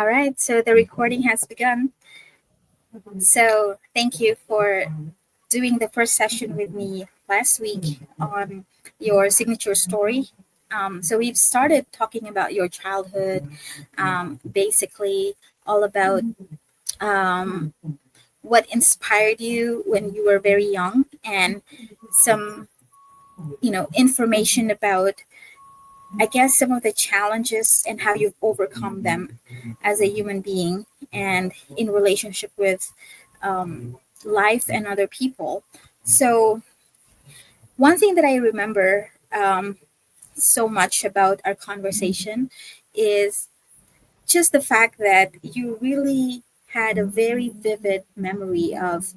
All right, so the recording has begun. So thank you for doing the first session with me last week on your signature story. So we've started talking about your childhood, basically all about um, what inspired you when you were very young, and some information about, I guess, some of the challenges and how you've overcome them as a human being and in relationship with life and other people. So, one thing that I remember so much about our conversation is just the fact that you really had a very vivid memory of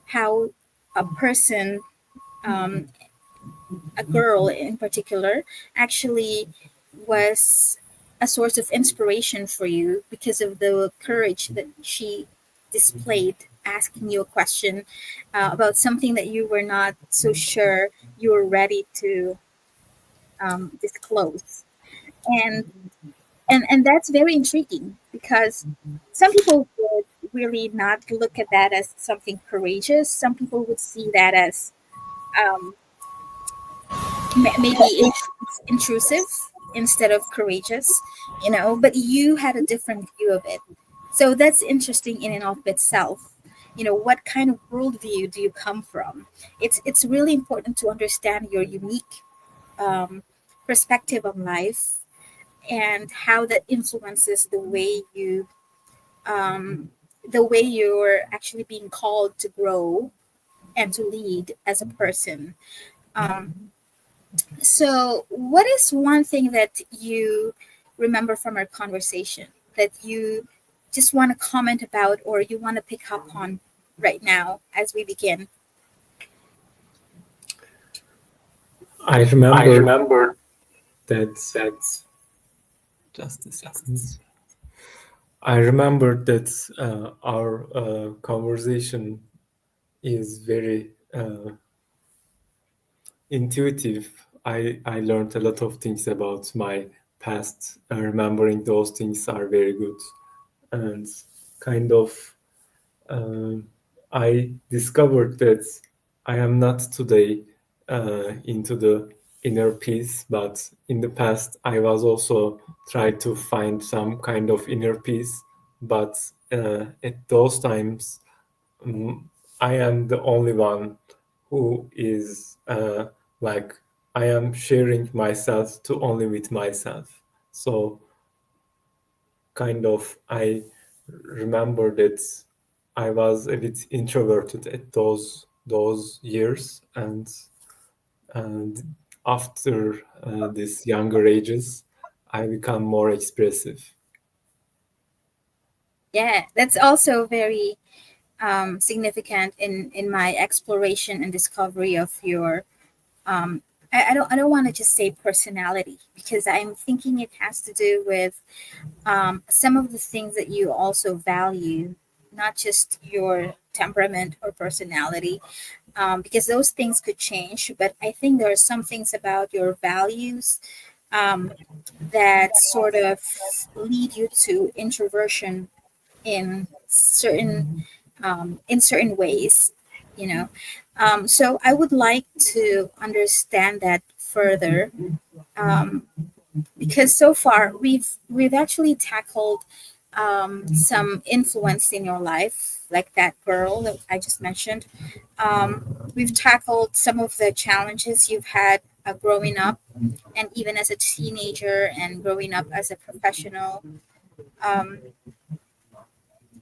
how a person, um, a girl in particular, actually was a source of inspiration for you because of the courage that she displayed asking you a question about something that you were not so sure you were ready to disclose. And and that's very intriguing because some people would really not look at that as something courageous. Some people would see that as um, maybe intrusive instead of courageous, but you had a different view of it. So that's interesting in and of itself. What kind of worldview do you come from? It's really important to understand your unique um, perspective on life and how that influences the way you're actually being called to grow and to lead as a person. So, what is one thing that you remember from our conversation that you just want to comment about or you want to pick up on right now as we begin? I I remember remember that that. just a second. I remember that our conversation is very intuitive. I learned a lot of things about my past. Remembering those things are very good, and kind of I discovered that I am not today into the inner peace, but in the past I was also trying to find some kind of inner peace. But at those times, mm, I am the only one who is like I am sharing myself to only with myself. So kind of I remember that I was a bit introverted at those years, and after these younger ages, I become more expressive. Yeah, that's also very significant in my exploration and discovery of your um, I don't want to just say personality because I'm thinking it has to do with some of the things that you also value, not just your temperament or personality, because those things could change. But I think there are some things about your values um, that sort of lead you to introversion in certain ways, you know. So I would like to understand that further, um, because so far we've actually tackled some influence in your life, like that girl that I just mentioned. We've tackled some of the challenges you've had growing up, and even as a teenager, and growing up as a professional. Um,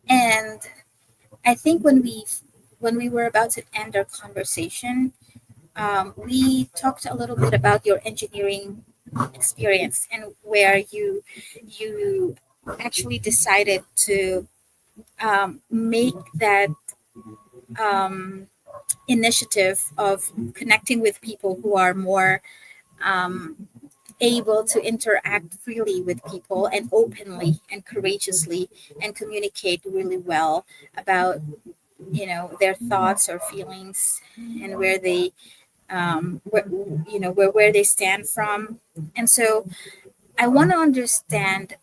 and I think when we were about to end our conversation, we talked a little bit about your engineering experience and where you actually decided to make that um, initiative of connecting with people who are more um, able to interact freely with people and openly and courageously and communicate really well about their thoughts or feelings and where they where they stand from. And so I want to understand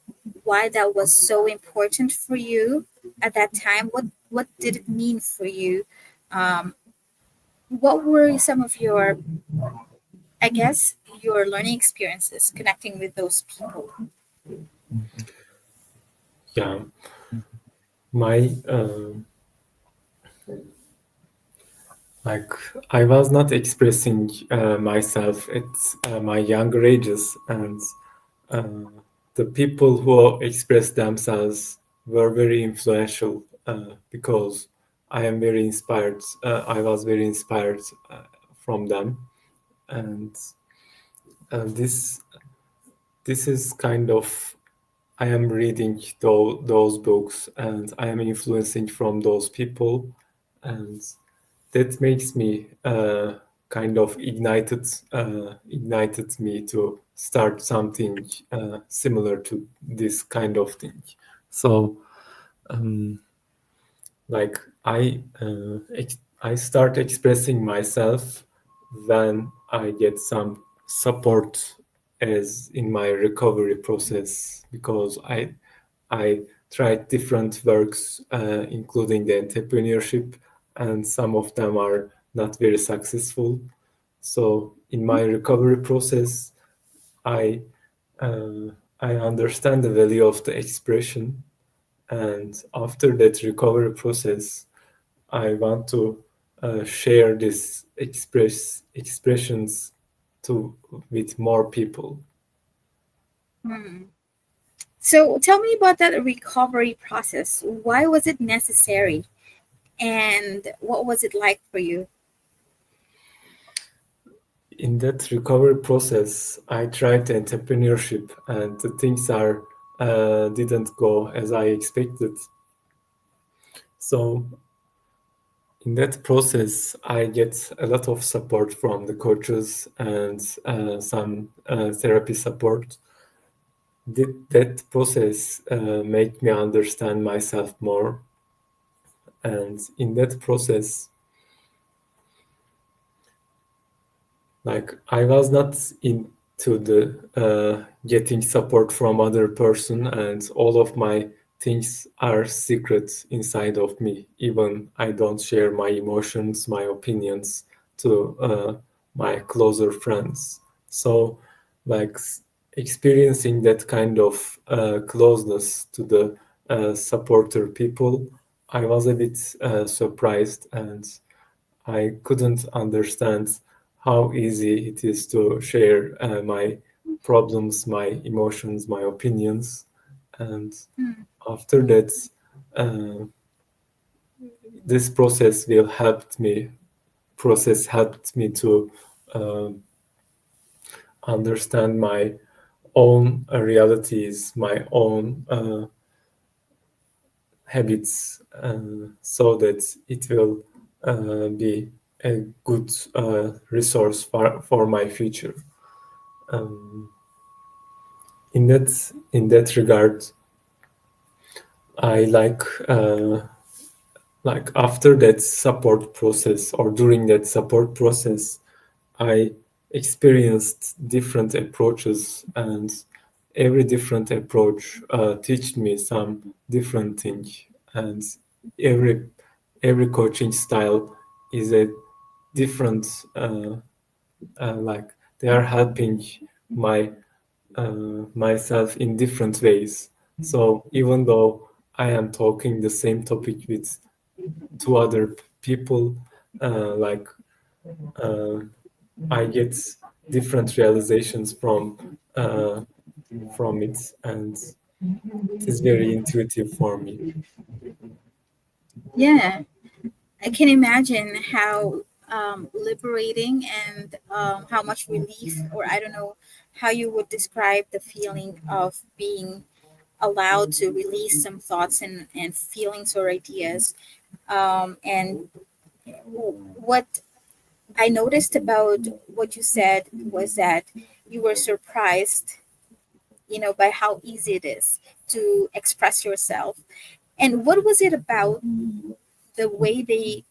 why that was so important for you at that time. What did it mean for you? Um, what were some of your, I guess, your learning experiences connecting with those people? Yeah, my like I was not expressing myself at my younger ages, and uh, the people who expressed themselves were very influential because I am very inspired. I was very inspired from them, and this is kind of I am reading those books, and I am influencing from those people, and that makes me kind of ignited me to start something similar to this kind of thing. So um, like I start expressing myself when I get some support as in my recovery process, because I tried different works, including the entrepreneurship, and some of them are not very successful. So in my recovery process, I uh, I understand the value of the expression, and after that recovery process, I want to share these expressions to with more people. Hmm. So tell me about that recovery process. Why was it necessary? And what was it like for you? In that recovery process, I tried entrepreneurship, and the things are didn't go as I expected. So in that process, I get a lot of support from the coaches and some therapy support. That process made me understand myself more, and in that process, like I was not into the getting support from other person, and all of my things are secret inside of me. Even I don't share my emotions, my opinions to my closer friends. So like experiencing that kind of closeness to the supporter people, I was a bit surprised, and I couldn't understand how easy it is to share my problems, my emotions, my opinions. And Hmm. after that, uh, this process helped me to uh, understand my own realities, my own habits, so that it will be a good resource for my future. Um, in that regard, I like after that support process or during that support process, I experienced different approaches, and every different approach teach me some different thing, and every every coaching style is a different like they are helping my myself in different ways. So even though I am talking the same topic with two other people, like uh, I get different realizations uh, from it, and it is very intuitive for me. Yeah, I can imagine how liberating and how much relief, or I don't know how you would describe the feeling of being allowed to release some thoughts and feelings or ideas. And what I noticed about what you said was that you were surprised, by how easy it is to express yourself. And what was it about the way they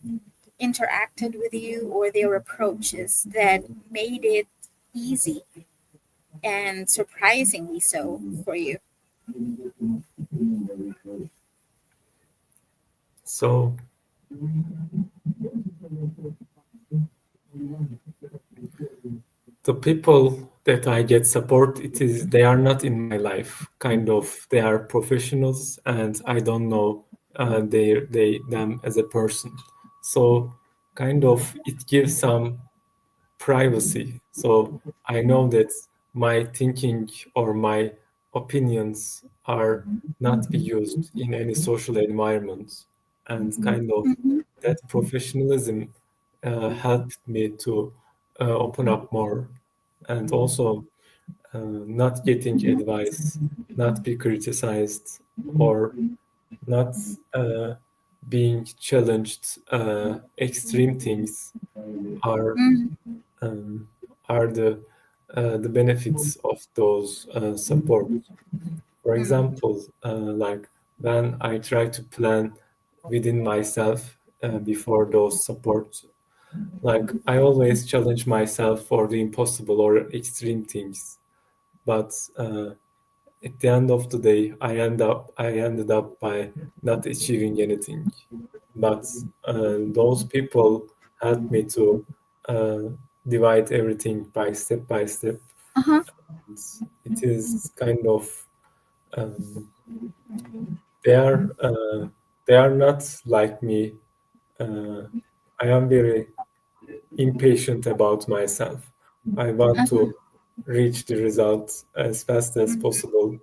interacted with you or their approaches that made it easy and surprisingly so for you? So the people that I get support, it is they are not in my life. Kind of, they are professionals, and I don't know them as a person. So kind of, it gives some privacy. So I know that my thinking or my opinions are not be used in any social environment, and kind of Mhm. that professionalism helped me to open up more, and also not getting advice, not be criticized, or not being challenged. Extreme things are Mhm. um, are the benefits of those support. For example, like when I try to plan within myself before those supports, like I always challenge myself for the impossible or extreme things. But at the end of the day, I ended up by not achieving anything. But those people helped me to uh, divide everything by step. Uh-huh. It is kind of um, they are uh, they are not like me. Uh, I am very impatient about myself. I want Uh-huh. to reach the result as fast as possible,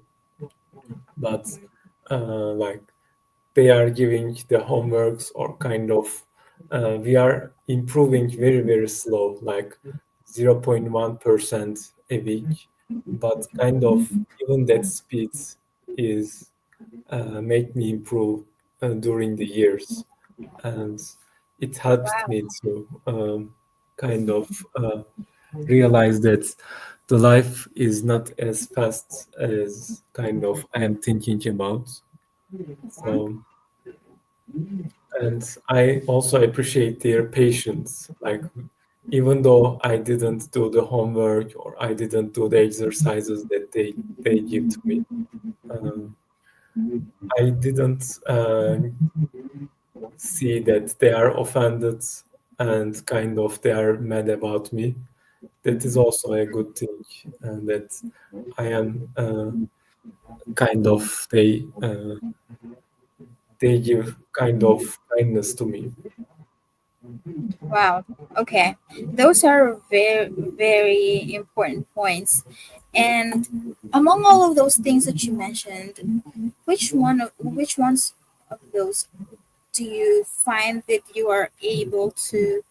but like they are giving the homeworks or kind of we are improving very slow, like 0.1% a week, but kind of even that speed is make me improve during the years, and it helped Wow. me to kind of realize that the life is not as fast as kind of I am thinking about. So, and I also appreciate their patience. Like, even though I didn't do the homework or I didn't do the exercises that they give to me, um, I didn't see that they are offended and kind of they are mad about me. That is also a good thing, and that I am kind of they give kind of kindness to me. Wow. Okay. Those are very, very important points. And among all of those things that you mentioned, which ones of those do you find that you are able to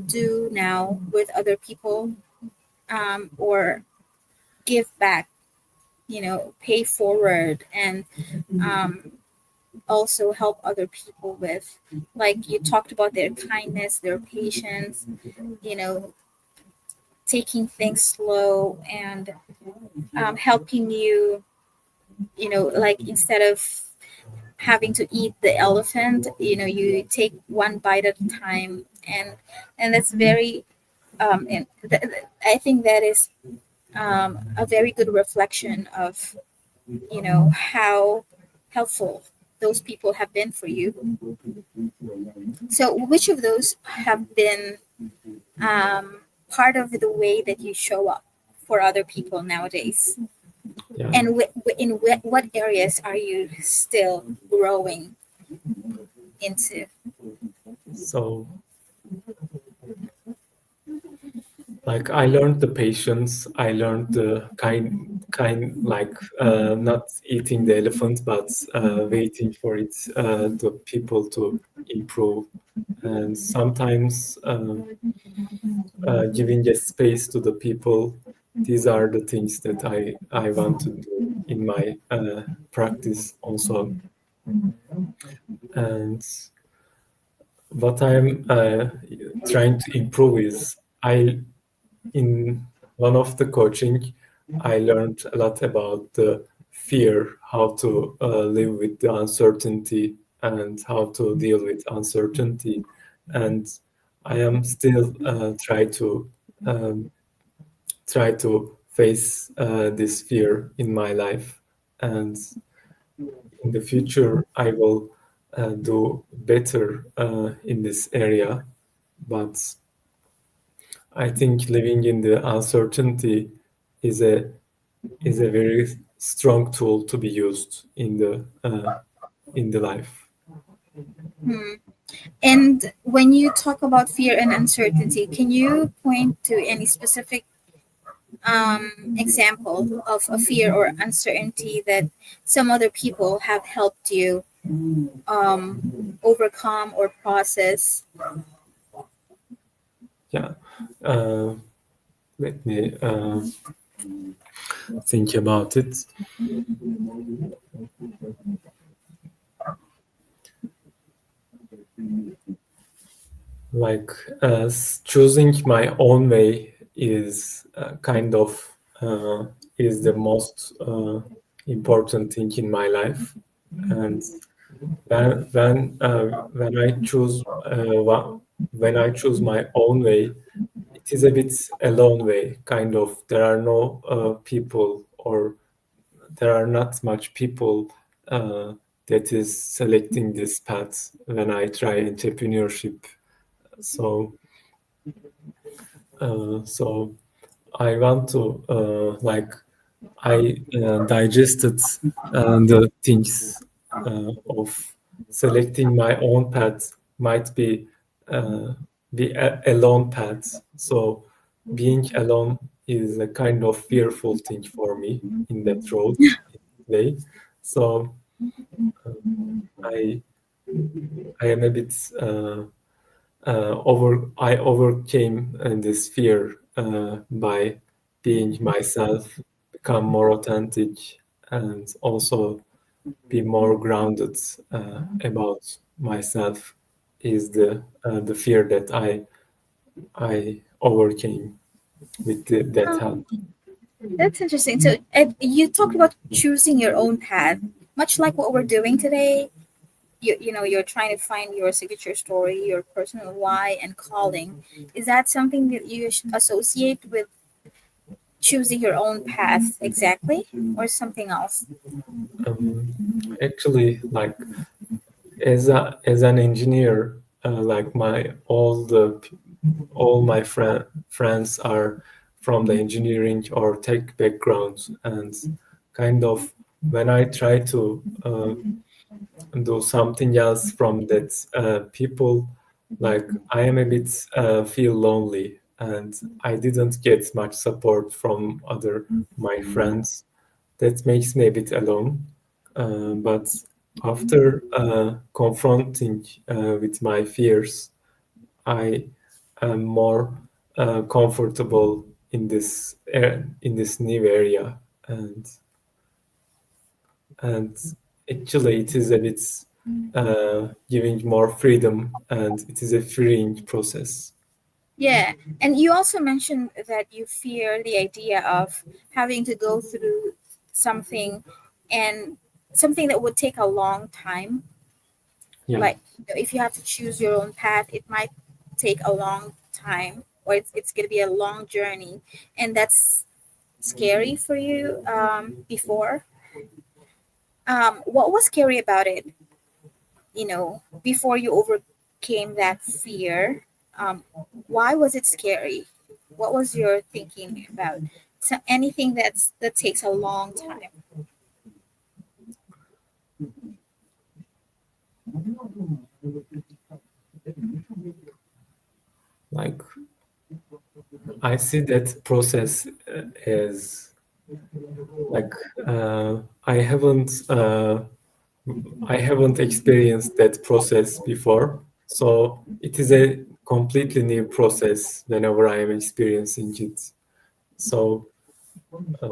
do now with other people, or give back, pay forward, and um, also help other people with? Like you talked about their kindness, their patience, you know, taking things slow, and helping you, like instead of having to eat the elephant, you take one bite at a time. And that's very, I think that is a very good reflection of, how helpful those people have been for you. So which of those have been part of the way that you show up for other people nowadays? Yeah. And what areas are you still growing into? So, like I learned the patience, I learned the like not eating the elephant, but waiting for it the people to improve, and sometimes giving a space to the people. These are the things that I want to do in my practice also, and what I'm trying to improve is I in one of the coaching, I learned a lot about the fear, how to live with the uncertainty and how to deal with uncertainty. And I am still um, try to face this fear in my life. And in the future, I will. do better in this area. But I think living in the uncertainty is a very strong tool to be used in the life. Hmm. And when you talk about fear and uncertainty, can you point to any specific example of a fear or uncertainty that some other people have helped you overcome or process? Yeah. Uh, Let me think about it. Like choosing my own way is kind of is the most important thing in my life. And when I choose when I choose my own way, it is a bit alone way. Kind of, there are no people, or there are not much people uh, that is selecting this path when I try entrepreneurship. So so I want to I digested the things of selecting my own path might uh, be a lone path. So being alone is a kind of fearful thing for me in that road way. So I I am a bit I overcame this fear by being myself, become more authentic, and also be more grounded about myself. Is the fear that I overcame with that help. Um, that's interesting. So, you talked about choosing your own path, much like what we're doing today. You're trying to find your signature story, your personal why and calling. Is that something that you associate with choosing your own path exactly, or something else? Um, Actually, like as an engineer, like my all my friends are from the engineering or tech backgrounds, and kind of when I try to do something else from that people, like I am a bit feel lonely, and I didn't get much support from other my friends. That makes me a bit alone. But after confronting with my fears, I am more comfortable in this new area, and actually it is a bit giving more freedom, and it is a freeing process. Yeah, and you also mentioned that you fear the idea of having to go through something and something that would take a long time. Yeah. Like, if you have to choose your own path, it might take a long time, or it's going to be a long journey, and that's scary for you before. What was scary about it, before you overcame that fear? um, why was it scary? What was your thinking about anything that takes a long time? Like I see that process as like I haven't experienced that process before, so it is a completely new process whenever I am experiencing it. So uh,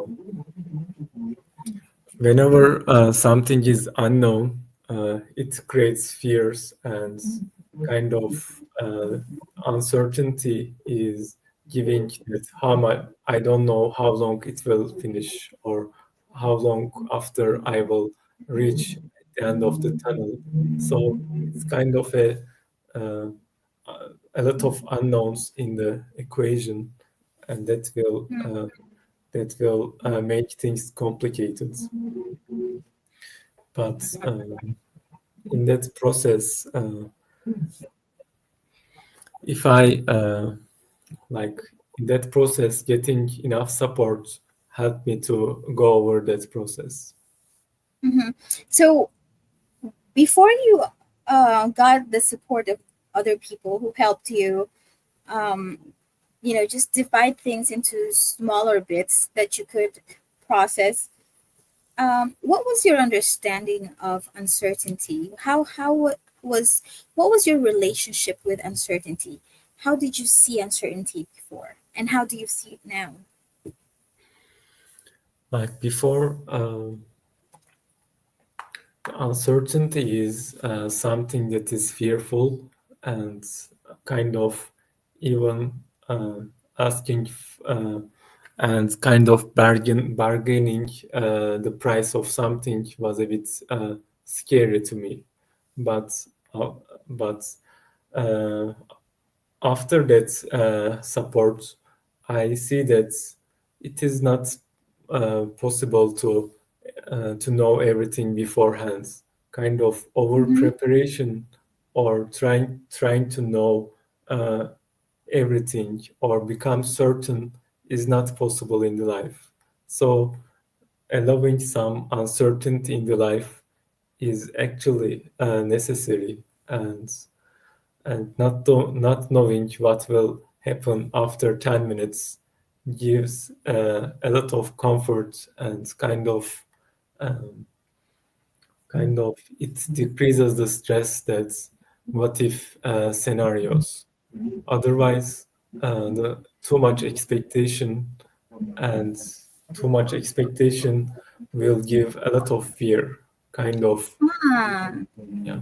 whenever something is unknown, it creates fears, and kind of uncertainty is giving that how much I don't know how long it will finish, or how long after I will reach the end of the tunnel. So it's kind of uh, a lot of unknowns in the equation, and that will make things complicated. But in that process, if I like in that process, getting enough support helped me to go over that process. Hmm. So before you got the support of other people who helped you, um, just divide things into smaller bits that you could process. What was your understanding of uncertainty? Was what was your relationship with uncertainty? How did you see uncertainty before, and how do you see it now? Like before, uncertainty is something that is fearful and kind of even uh, asking and kind of bargaining the price of something was a bit scary to me. But uh, but uh, after that support, I see that it is not possible to know everything beforehand. Kind of over Mm-hmm. preparation or trying to know uh, everything or become certain is not possible in the life. So allowing some uncertainty in the life is actually necessary, and not knowing what will happen after 10 minutes gives a lot of comfort and um, it decreases the stress that what if scenarios. Otherwise, the too much expectation and too much expectation will give a lot of fear. Kind of, Ah, yeah,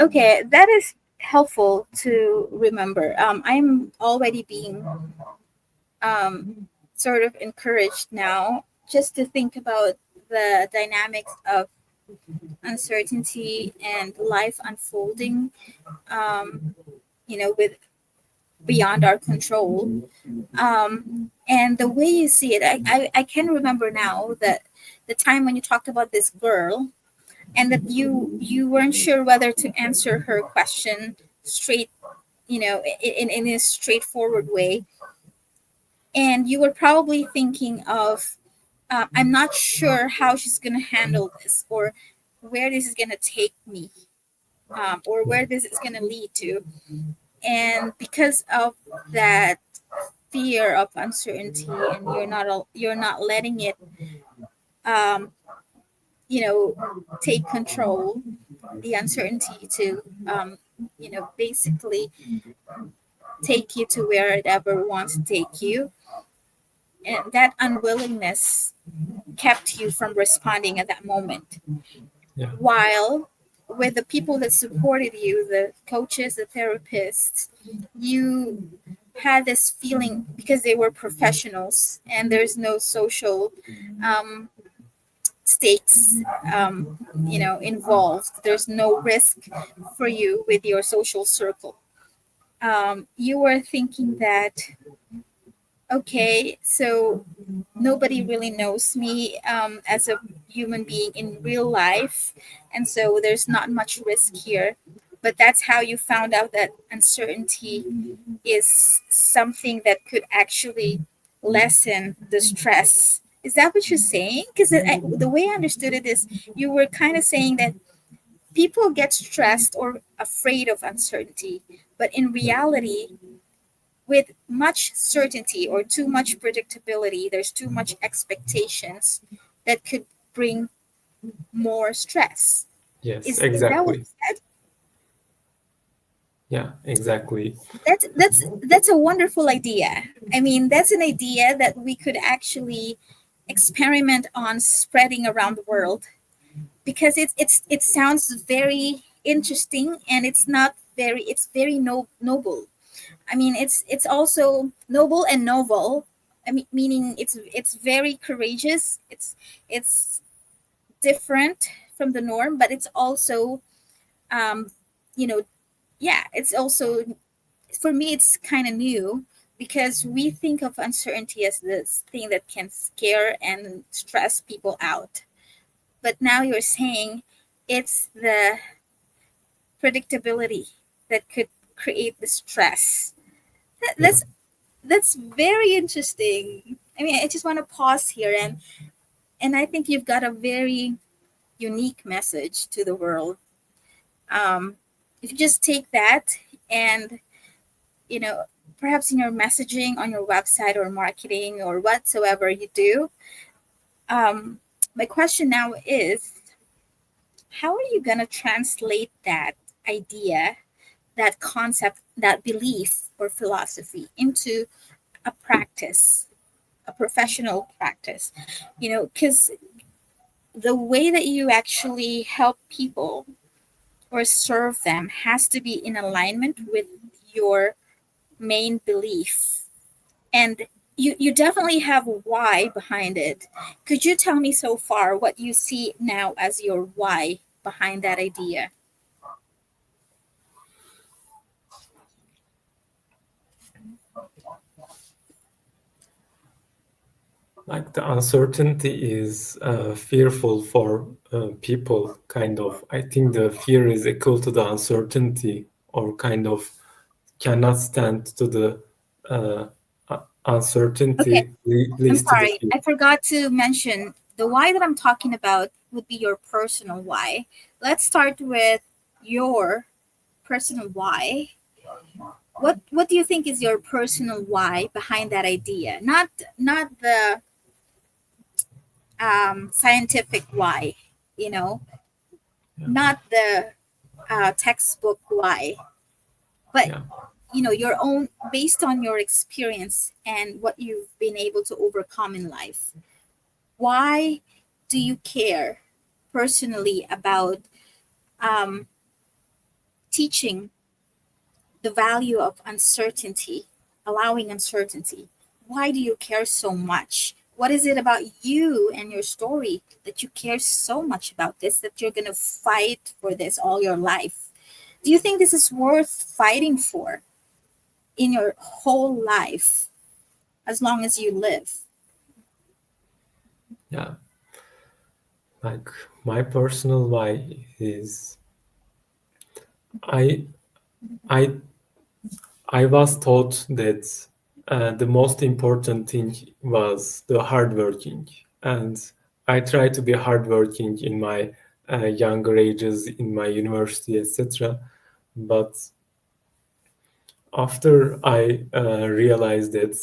okay. That is helpful to remember. I'm already being sort of encouraged now just to think about the dynamics of uncertainty and life unfolding, with beyond our control. And the way you see it, I can remember now that the time when you talked about this girl and that you weren't sure whether to answer her question straight, in a straightforward way. And you were probably thinking of, I'm not sure how she's going to handle this, or where this is going to take me, or where this is going to lead to. And because of that fear of uncertainty, and you're not letting it, um, take control, the uncertainty to, basically take you to where it ever wants to take you. And that unwillingness kept you from responding at that moment. yeah, While with the people that supported you, the coaches, the therapists, you had this feeling because they were professionals and there's no social um, stakes, involved. There's no risk for you with your social circle. You were thinking that, okay, so nobody really knows me as a human being in real life, and so there's not much risk here. But that's how you found out that uncertainty is something that could actually lessen the stress. Is that what you're saying? Because the way I understood it is you were kind of saying that people get stressed or afraid of uncertainty, but in reality, with much certainty or too much predictability, there's too much expectations that could bring more stress. yes, Is that what exactly. you said? Yeah, exactly. That's a wonderful idea. I mean, that's an idea that we could actually experiment on spreading around the world, because it sounds very interesting, and it's very noble. I mean, it's also noble and novel. I mean, meaning it's very courageous. It's different from the norm, but it's also, um, you know, yeah, it's also, for me, it's kind of new, because we think of uncertainty as this thing that can scare and stress people out. But now you're saying it's the predictability that could create the stress. That- Yeah. that's very interesting. I mean, I just want to pause here, and I think you've got a very unique message to the world. If you just take that and, you know, perhaps in your messaging on your website or marketing or whatsoever you do, my question now is, how are you going to translate that idea, that concept, that belief or philosophy into a practice, a professional practice? You know, because the way that you actually help people or serve them has to be in alignment with your main belief. And you definitely have a why behind it. Could you tell me so far what you see now as your why behind that idea? Like the uncertainty is fearful for people, kind of. I think the fear is equal to the uncertainty, or kind of cannot stand to the Okay, uncertainty I'm leads to the sorry. fear. I forgot to mention the why that I'm talking about would be your personal why. Let's start with your personal why. What do you think is your personal why behind that idea? Not the scientific why, you know, Yeah. not the textbook why, but Yeah. you know, your own, based on your experience and what you've been able to overcome in life. Why do you care personally about um, teaching the value of uncertainty, allowing uncertainty? Why do you care so much? What is it about you and your story that you care so much about this, that you're going to fight for this all your life? Do you think this is worth fighting for in your whole life as long as you live? Yeah. Like my personal why is I I I was taught that the most important thing was the hardworking, and I tried to be hardworking in my younger ages, in my university, etc. But after I realized that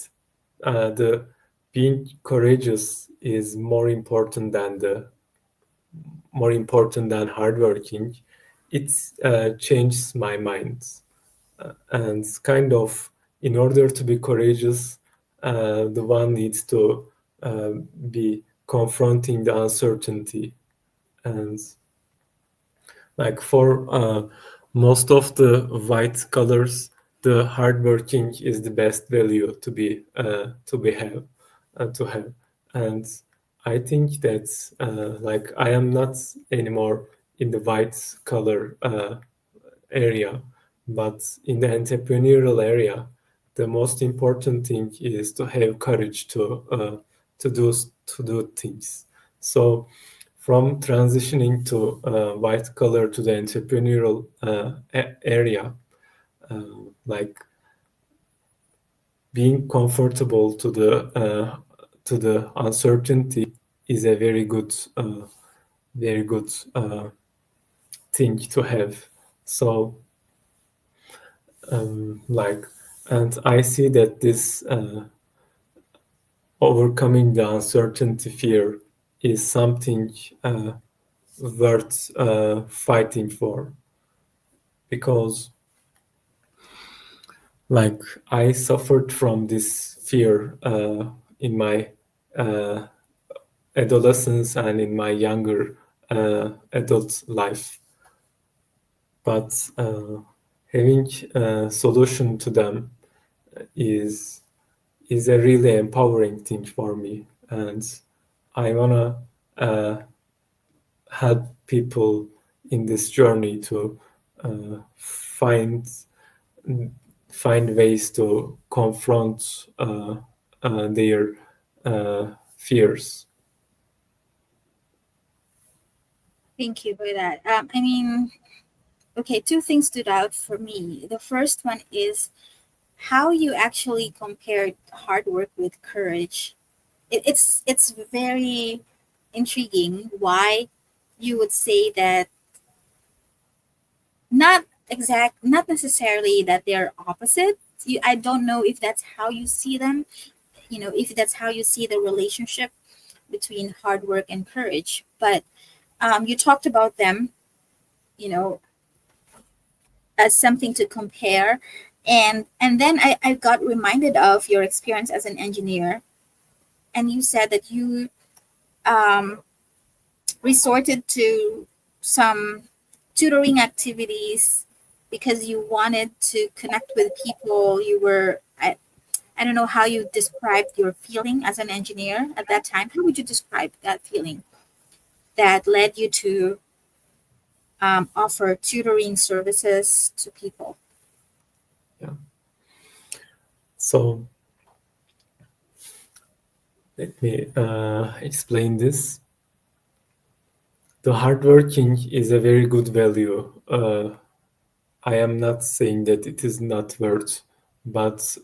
the being courageous is more important than hardworking, it changed my mind. And kind of, in order to be courageous, the one needs to uh, be confronting the uncertainty. And like for most of the white colors, the hardworking is the best value to have. And I think that like I am not anymore in the white color area, but in the entrepreneurial area, the most important thing is to have courage to do to do things. So from transitioning to white collar to the entrepreneurial area, like being comfortable to the uncertainty is a very good thing to have. So like, and I see that this overcoming the uncertainty fear is something worth fighting for, because like I suffered from this fear in my uh, adolescence and in my younger adult life, but having a solution to them is is a really empowering thing for me, and I wanna uh, help people in this journey to uh, find find ways to confront their fears. Thank you for that. I mean, okay, two things stood out for me. The first one is how you actually compared hard work with courage. It's very intriguing why you would say that, not necessarily that they're opposite. I don't know if that's how you see them, if that's how you see the relationship between hard work and courage. But you talked about them, you know as something to compare. And then I got reminded of your experience as an engineer, and you said that you um, resorted to some tutoring activities because you wanted to connect with people. I don't know how you described your feeling as an engineer at that time. How would you describe that feeling that led you to offer tutoring services to people? Yeah. So let me explain this. The hardworking is a very good value. I am not saying that it is not worth, but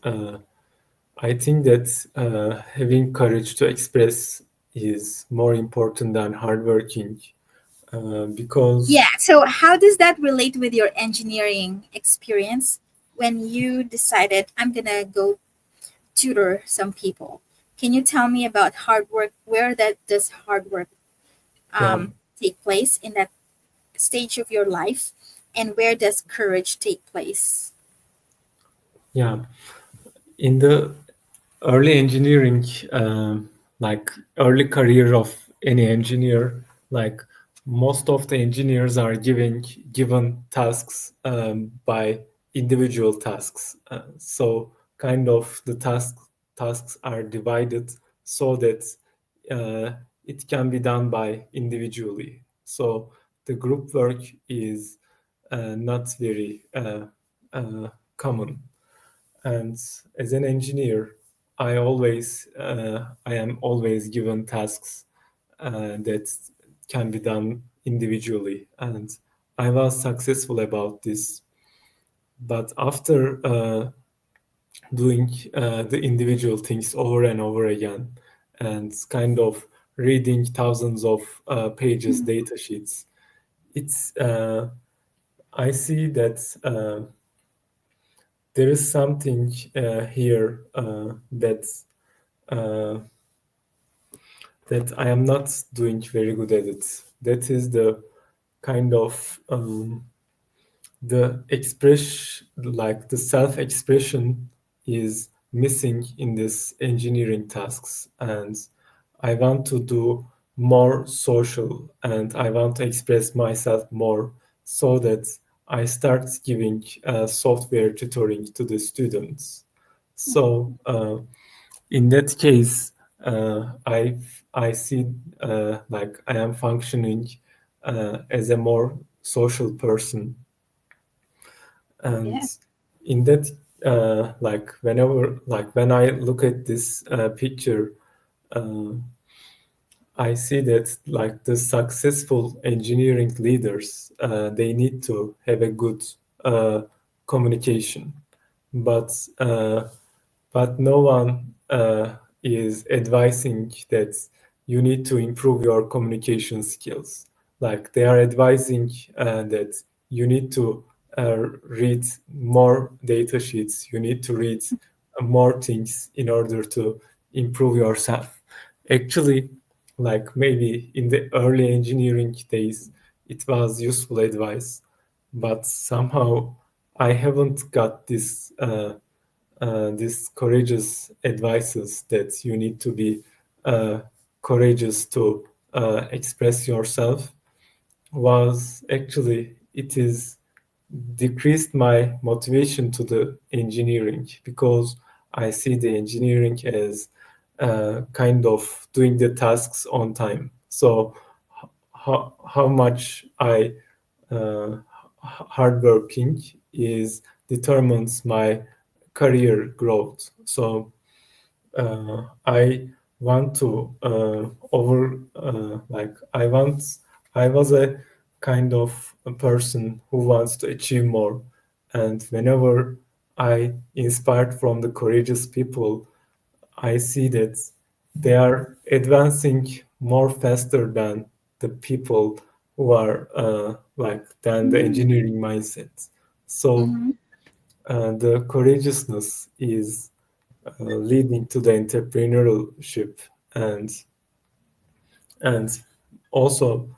I think that having courage to express is more important than hardworking, because Yeah. So, how does that relate with your engineering experience when you decided, I'm going to go tutor some people? Can you tell me about hard work? Where that does hard work yeah, take place in that stage of your life? And where does courage take place? yeah. In the early engineering, like early career of any engineer, like most of the engineers are given tasks by individual tasks. So kind of the tasks are divided so that uh, it can be done by individually. So the group work is not very common. And as an engineer, I am always given tasks that can be done individually, and I was successful about this. But after doing the individual things over and over again, and kind of reading thousands of pages Mhm. data sheets, it's I see that there is something here uh, that I am not doing very good at it. That is the kind of the express, like the self-expression is missing in this engineering tasks, and I want to do more social, and I want to express myself more, so that I start giving software tutoring to the students. So in that case, I see like I am functioning as a more social person, and Yeah. in that like whenever, like when I look at this picture, uh, I see that like the successful engineering leaders, they need to have a good uh, communication, but uh, but no one is advising that you need to improve your communication skills. Like they are advising that you need to read more data sheets, you need to read more things in order to improve yourself. Actually, like maybe in the early engineering days, it was useful advice, but somehow I haven't got this courageous advices that you need to be uh, courageous to express yourself. Was actually it is decreased my motivation to the engineering, because I see the engineering as kind of doing the tasks on time. So how much I hardworking is determines my career growth. So I want to over like I was a kind of a person who wants to achieve more. And whenever I inspired from the courageous people, I see that they are advancing more faster than the people who are like than the engineering mindset. So Mm-hmm. the courageousness is leading to the entrepreneurship, and also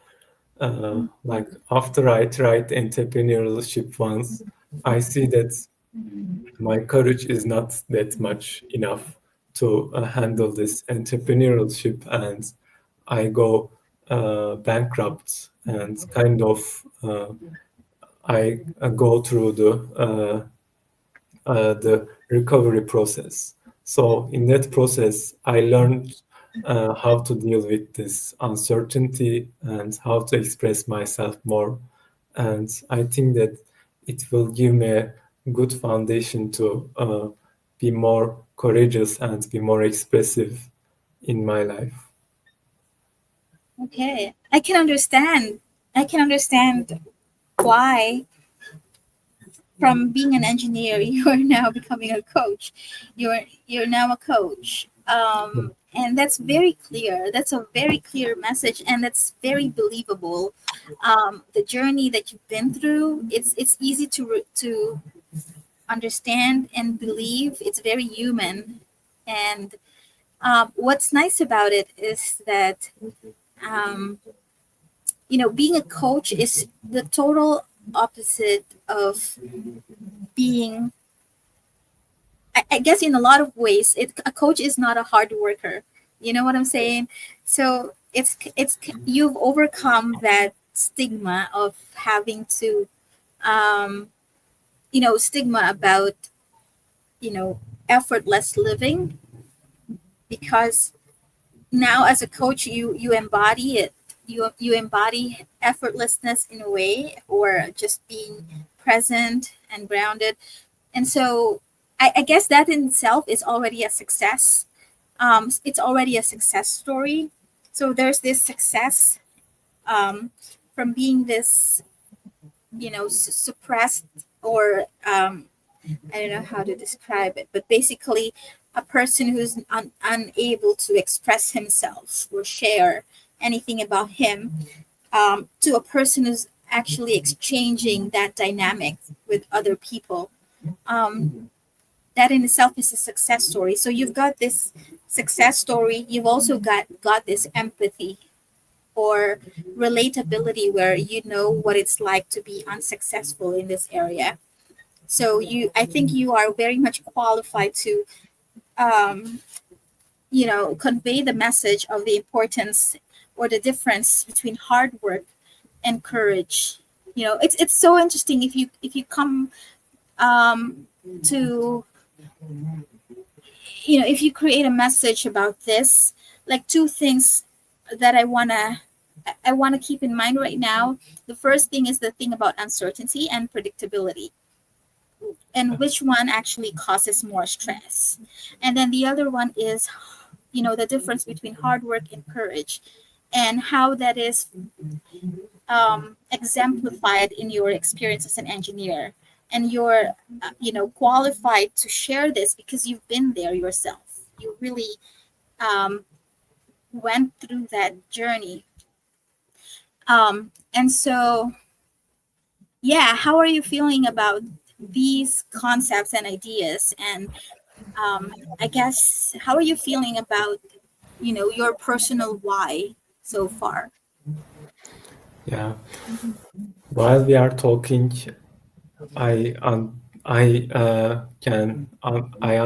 like after I tried entrepreneurship once, I see that my courage is not that much enough to handle this entrepreneurship, and I go bankrupt, and kind of I go through the recovery process. So in that process, I learned how to deal with this uncertainty and how to express myself more. And I think that it will give me a good foundation to be more courageous and be more expressive in my life. Okay, I can understand. I can understand why, from being an engineer, you are now becoming a coach. You're now a coach, and that's very clear. That's a very clear message, and that's very believable. The journey that you've been through, it's easy to understand and believe. It's very human, and what's nice about it is that um, being a coach is the total opposite of being. I guess in a lot of ways, a coach is not a hard worker. You know what I'm saying? So it's you've overcome that stigma of having to, um, stigma about you know effortless living, because now as a coach you embody it. You embody effortlessness in a way, or just being present and grounded. And so I guess that in itself is already a success. It's already a success story. So there's this success, um, from being this, suppressed, or I don't know how to describe it, but basically a person who's unable to express himself or share anything about him, to a person who's actually exchanging that dynamic with other people. Um, that in itself is a success story. So you've got this success story. You've also got this empathy or relatability, where you know what it's like to be unsuccessful in this area. So I think you are very much qualified to, um, convey the message of the importance or the difference between hard work and courage. It's so interesting if you come, to if you create a message about this, like two things that I want to keep in mind right now. The first thing is the thing about uncertainty and predictability, and which one actually causes more stress. And then the other one is, the difference between hard work and courage, and how that is, exemplified in your experience as an engineer. And you're, qualified to share this because you've been there yourself. You really, um, went through that journey. And so, yeah, how are you feeling about these concepts and ideas? And, I guess, how are you feeling about, your personal why so far? Yeah. While we are talking, I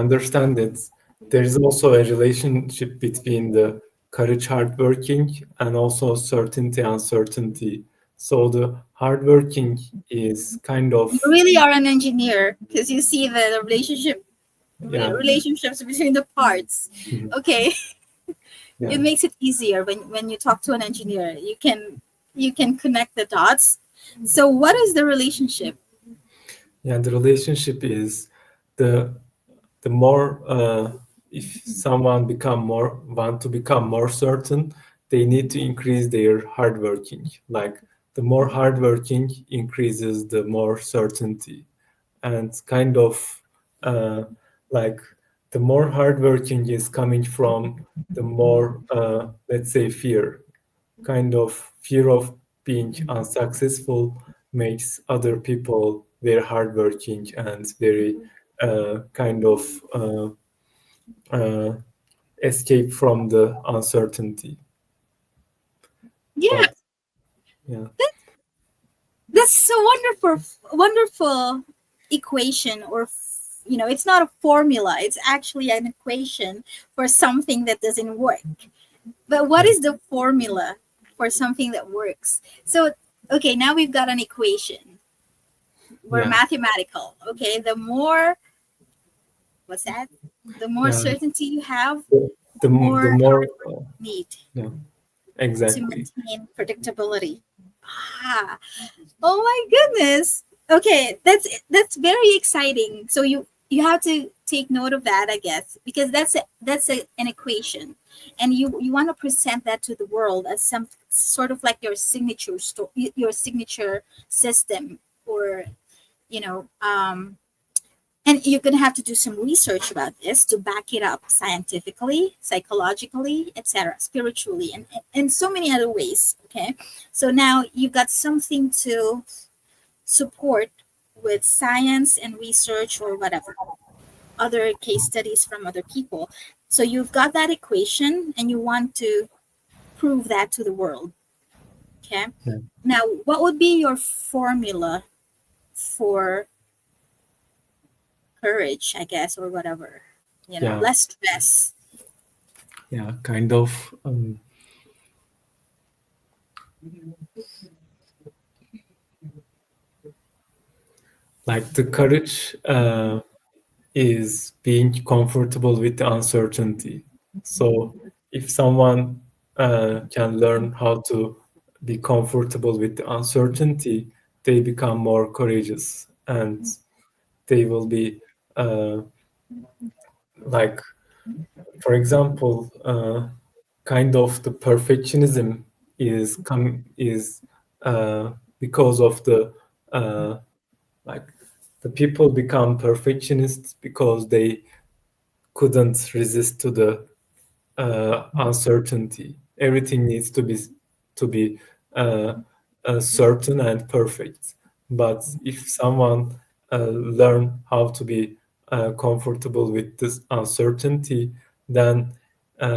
understand that there is also a relationship between the courage, hardworking, and also certainty, uncertainty. So the hardworking is kind of, You really are an engineer because you see the yeah, relationships between the parts. mhm, Okay, it yeah, makes it easier when you talk to an engineer. You can connect the dots. So what is the relationship? yeah. The relationship is the the more if someone become more want to become more certain, they need to increase their hard working. Like the more hardworking increases the more certainty, and kind of uh, like the more hardworking is coming from the more let's say fear, kind of fear of being unsuccessful makes other people very hardworking and very kind of uh, escape from the uncertainty. Yeah, But yeah, that's a wonderful equation, or it's not a formula, it's actually an equation for something that doesn't work. But what yeah, is the formula for something that works? So, okay, now we've got an equation. We're yeah, mathematical. Okay, the more, what's that? The more yeah. certainty you have, The, the the more more hard work you need yeah, to exactly. maintain predictability. Ah, oh my goodness. Okay, that's very exciting. So you have to take note of that, I guess, because an equation, and you want to present that to the world as some sort of like your your signature system, or you know, and you're going to have to do some research about this to back it up scientifically, psychologically, etc., spiritually, and so many other ways. Okay, so now you've got something to support with science and research or whatever, other case studies from other people. So you've got that equation and you want to prove that to the world. Okay. Yeah, Now, what would be your formula for courage, I guess, or whatever? yeah, Less stress. yeah, kind of like the courage is being comfortable with the uncertainty. So if someone can learn how to be comfortable with the uncertainty, they become more courageous, and they will be uh, like, for example, kind of the perfectionism is uh, because of the like the people become perfectionists because they couldn't resist to the uncertainty. Everything needs to be uh, certain and perfect. But if someone learn how to be comfortable with this uncertainty, then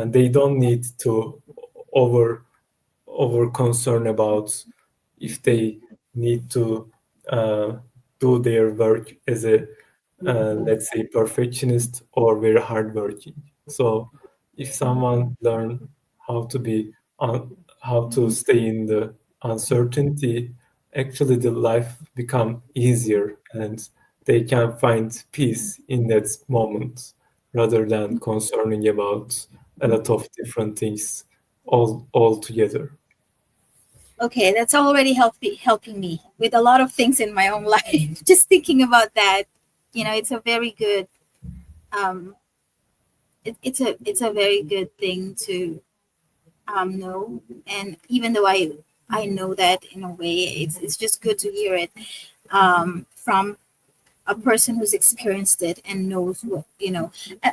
they don't need to over over concern about if they need to uh, do their work as a let's say perfectionist or very hardworking. So if someone learn how to be how to stay in the uncertainty, actually the life become easier and they can find peace in that moment rather than concerning about a lot of different things all together. Okay, that's already helping me with a lot of things in my own life. Just thinking about that, it's a very good um, it's a very good thing to know. And even though I know that in a way, it's just good to hear it from a person who's experienced it and knows what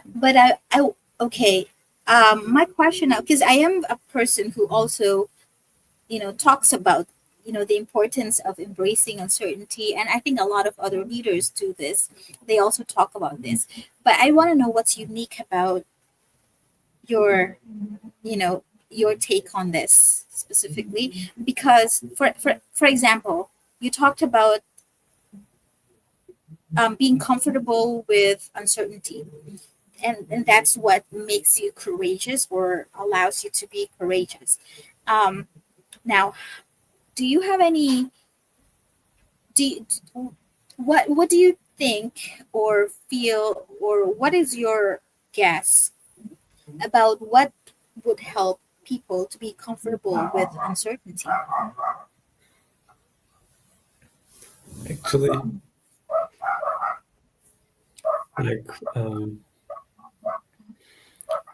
But I okay. My question, because I am a person who also talks about the importance of embracing uncertainty, and I think a lot of other leaders do this. They also talk about this, but I want to know what's unique about your your take on this specifically, because for example, you talked about being comfortable with uncertainty, and that's what makes you courageous or allows you to be courageous. Now, do you have any do you, what do you think or feel, or what is your guess about what would help people to be comfortable with uncertainty? Actually, like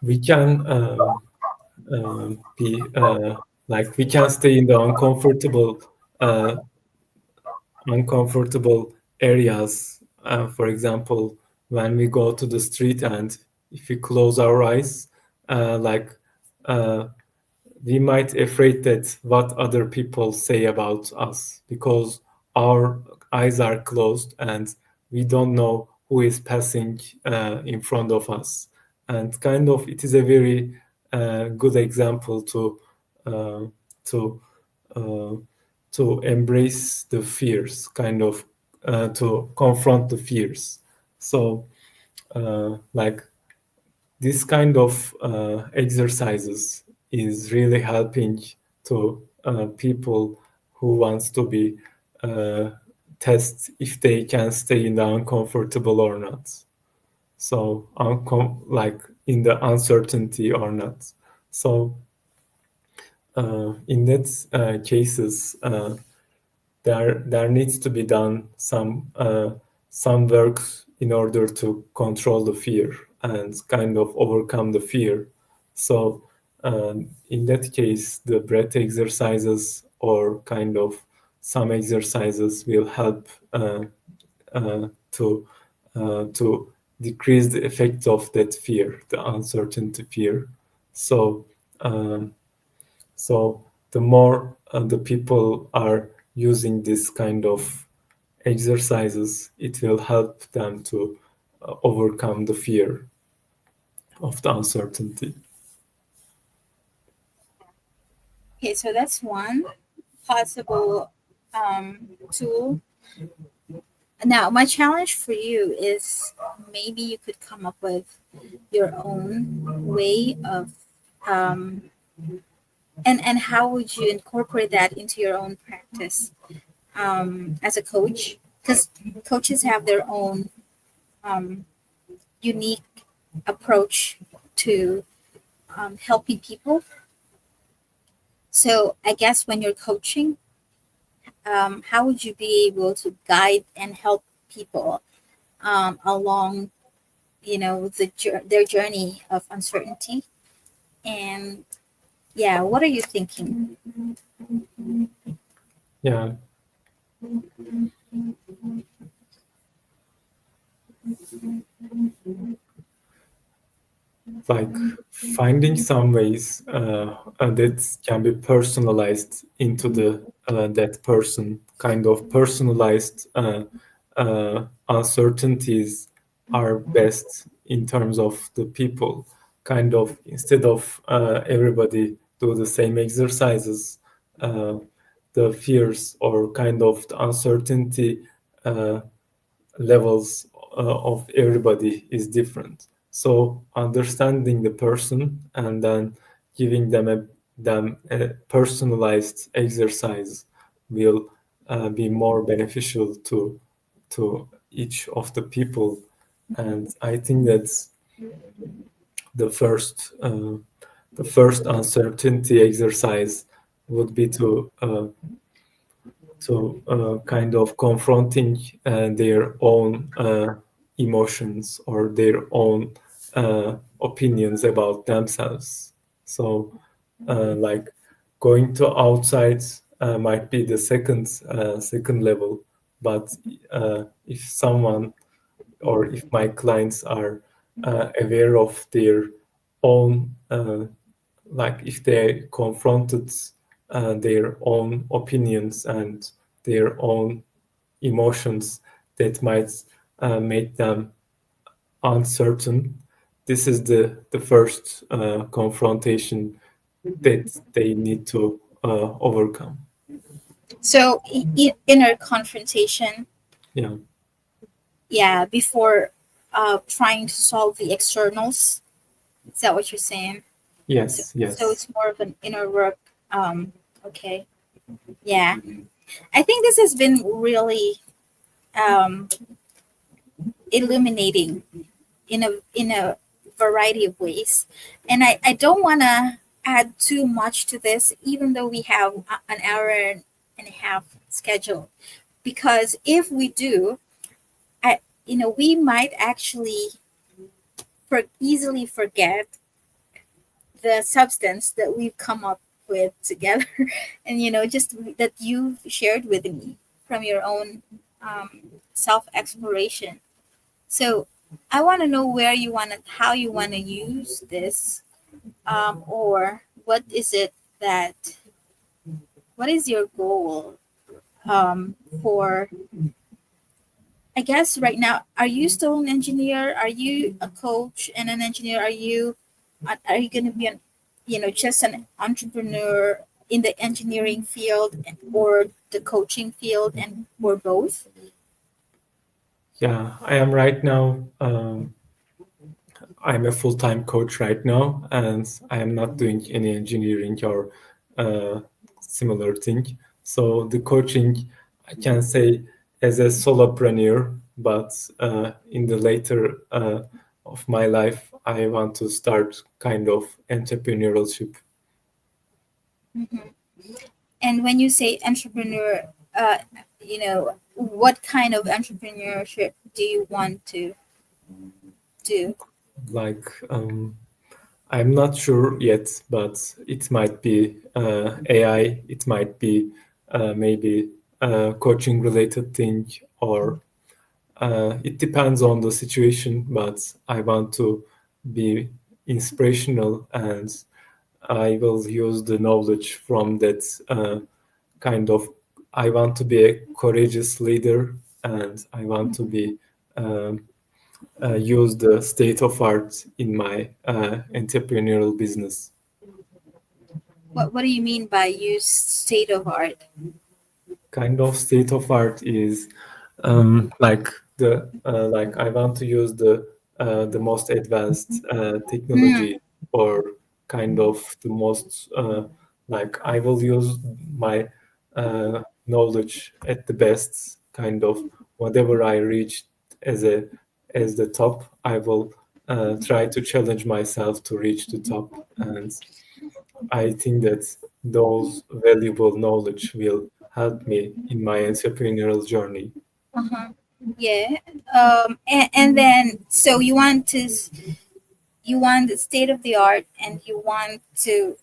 we can be like we can stay in the uncomfortable uh, uncomfortable areas. For example, when we go to the street and if we close our eyes, like uh, we might afraid that what other people say about us because our eyes are closed and we don't know who is passing in front of us. And kind of it is a very good example uh, to uh, to embrace the fears, kind of to confront the fears. So like this kind of exercises is really helping to people who wants to be uh, test if they can stay in the uncomfortable or not. So like in the uncertainty or not. So in that cases, there needs to be done some work in order to control the fear and kind of overcome the fear. So in that case, the breath exercises or kind of some exercises will help uh, to to decrease the effect of that fear, the uncertainty fear. So um, so the more the people are using this kind of exercises, it will help them to overcome the fear of the uncertainty. Okay, so that's one possible tool. Now, my challenge for you is maybe you could come up with your own way of, um, and how would you incorporate that into your own practice as a coach? Because coaches have their own um, unique approach to helping people. So, I guess when you're coaching, how would you be able to guide and help people along, their journey of uncertainty? And yeah, what are you thinking? Yeah, like finding some ways that can be personalized into the that person, kind of personalized uncertainties are best in terms of the people, kind of instead of everybody do the same exercises, uh, the fears or kind of the uncertainty uh, levels of everybody is different. So understanding the person and then giving them a personalized exercise will be more beneficial to each of the people. And I think that's the first the first uncertainty exercise would be to kind of confronting their own emotions or their own opinions about themselves. So, like going to outside might be the second level, but if someone or if my clients are aware of their own like if they confronted their own opinions and their own emotions that might make them uncertain, this is the first confrontation that they need to overcome. So, inner confrontation, Yeah. yeah, before trying to solve the externals. Is that what you're saying? So, Yes. so Yes. it's more of an inner work. Okay. Yeah. I think this has been really um, illuminating in a variety of ways, and I don't want to add too much to this, even though we have an hour and a half schedule. Because if we do, we might actually easily forget the substance that we've come up with together, and just that you've shared with me from your own self exploration. So I want to know how you want to use this, or what is your goal for, I guess right now, are you still an engineer? Are you a coach and an engineer? Are you going to be just an entrepreneur in the engineering field or the coaching field, and or both? Yeah, I am right now. I'm a full-time coach right now, and I am not doing any engineering or uh, similar thing. So the coaching, I can say, as a solopreneur, but in the later of my life, I want to start kind of entrepreneurship. Mhm. And when you say entrepreneur, what kind of entrepreneurship do you want to do? Like I'm not sure yet, but it might be AI, it might be maybe coaching related thing, or it depends on the situation. But I want to be inspirational, and I will use the knowledge from that kind of. I want to be a courageous leader, and I want to be um, use the state of art in my entrepreneurial business. What do you mean by use state of art? Kind of state of art is like like I want to use the most advanced Hmm. technology, or kind of the most like I will use my knowledge at the best, kind of whatever I reach as a as the top, I will try to challenge myself to reach the top. And I think that those valuable knowledge will help me in my entrepreneurial journey. Uh-huh. Yeah. And then so you want the state of the art, and you want to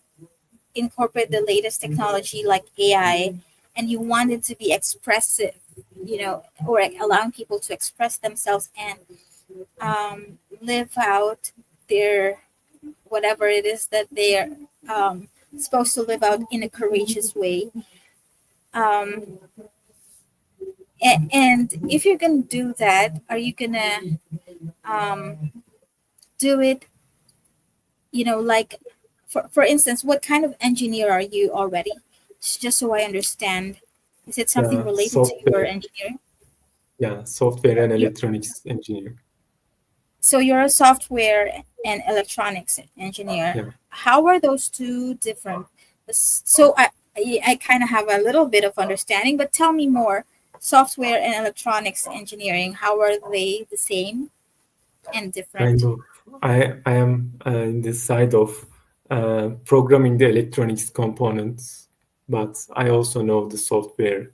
incorporate the latest technology like AI, and you want it to be expressive, or allowing people to express themselves and live out their whatever it is that they're supposed to live out in a courageous way. Um, and if you're gonna do that, are you gonna um, do it? Like for instance, what kind of engineer are you already? Just so I understand. Is it something Yeah, related to your software. engineering? Yeah, software and You electronics engineer. So you're a software and electronics engineer. Yeah, How are those two different? So I kind of have a little bit of understanding, but tell me more. Software and electronics engineering, how are they the same and kind different? of. I am in the side of programming the electronics components, but I also know the software.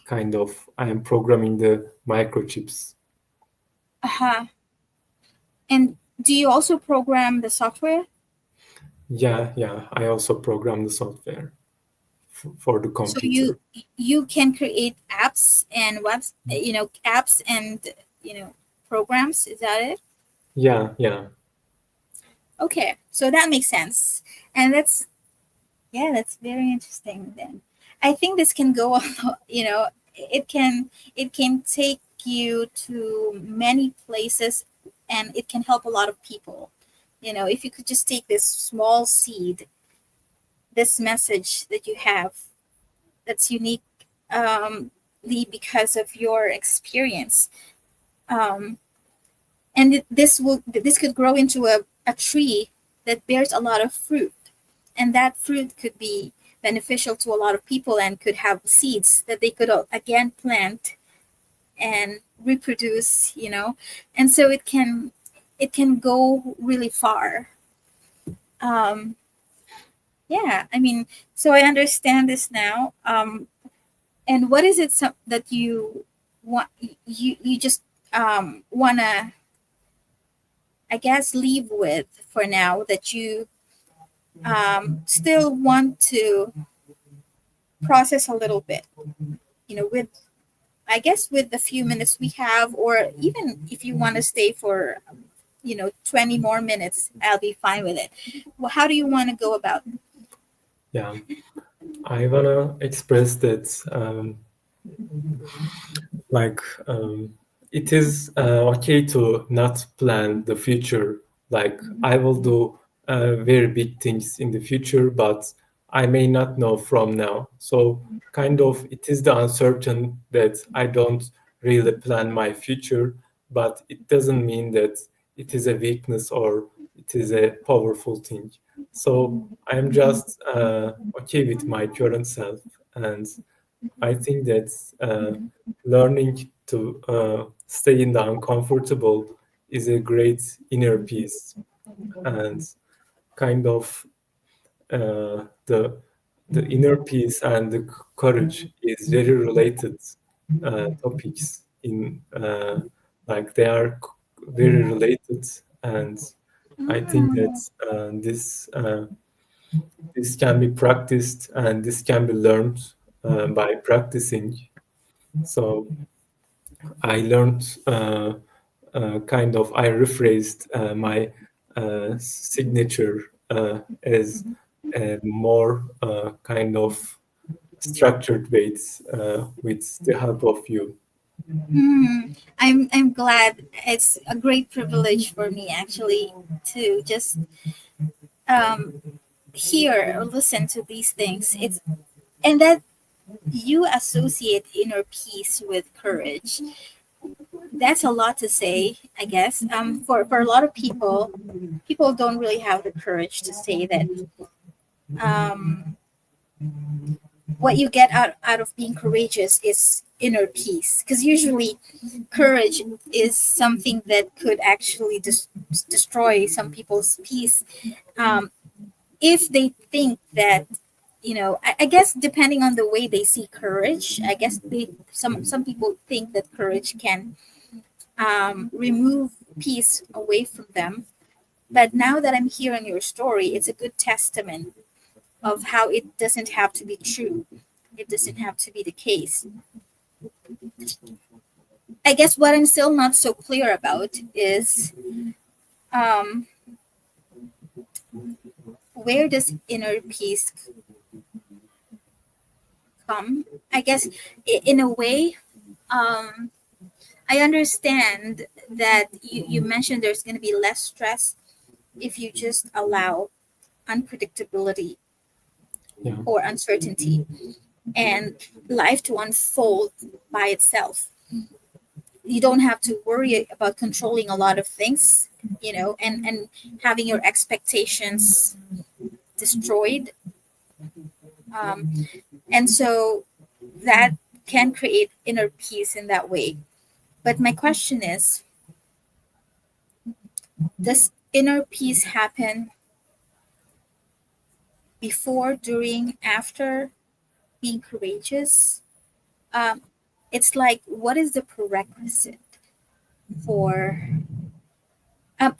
Kind of, I am programming the microchips. Uh-huh. And do you also program the software? Yeah, yeah. I also program the software for the So you computer. you can create apps and apps and programs. Is that it? Yeah, yeah. Okay, so that makes sense, and that's very interesting. Then I think this can go a lot. It can take you to many places, and it can help a lot of people. If you could just take this small seed, this message that you have that's unique, um, because of your experience, um, and this could grow into a tree that bears a lot of fruit, and that fruit could be beneficial to a lot of people and could have seeds that they could again plant and reproduce, and so it can go really far. um yeah, I mean, so I understand this now. And what is it that you want, you just wanna, I guess, leave with for now, that you still want to process a little bit, with, I guess, with the few minutes we have, or even if you want to stay for 20 more minutes, I'll be fine with it. Well, how do you want to go about it? Yeah, I wanna express that like it is okay to not plan the future. Like I will do very big things in the future, but I may not know from now. So kind of it is the uncertain that I don't really plan my future, but it doesn't mean that it is a weakness or it is a powerful thing. So I'm just okay with my current self, and I think that learning to stay in the uncomfortable is a great inner peace, and kind of the inner peace and the courage is very related topics in like they are very related, and I think that this can be practiced and this can be learned by practicing. So I learned I rephrased my signature as a more kind of structured ways with the help of you. I'm glad. It's a great privilege for me, actually, to just um, hear or listen to these things. It's and that you associate inner peace with courage. That's a lot to say, I guess. For a lot of people don't really have the courage to say that um, what you get out of being courageous is inner peace. Because usually, courage is something that could actually destroy some people's peace, um, if they think that. I guess depending on the way they see courage, I guess some people think that courage can remove peace away from them. But now that I'm hearing your story, it's a good testament of how it doesn't have to be true. It doesn't have to be the case. I guess what I'm still not so clear about is um, where does inner peace come? I guess in a way, um, I understand that you mentioned there's going to be less stress if you just allow unpredictability Yeah. or uncertainty and life to unfold by itself. You don't have to worry about controlling a lot of things, and having your expectations destroyed. And so that can create inner peace in that way. But my question is, does inner peace happen before, during, after being courageous? Um, it's like, what is the prerequisite for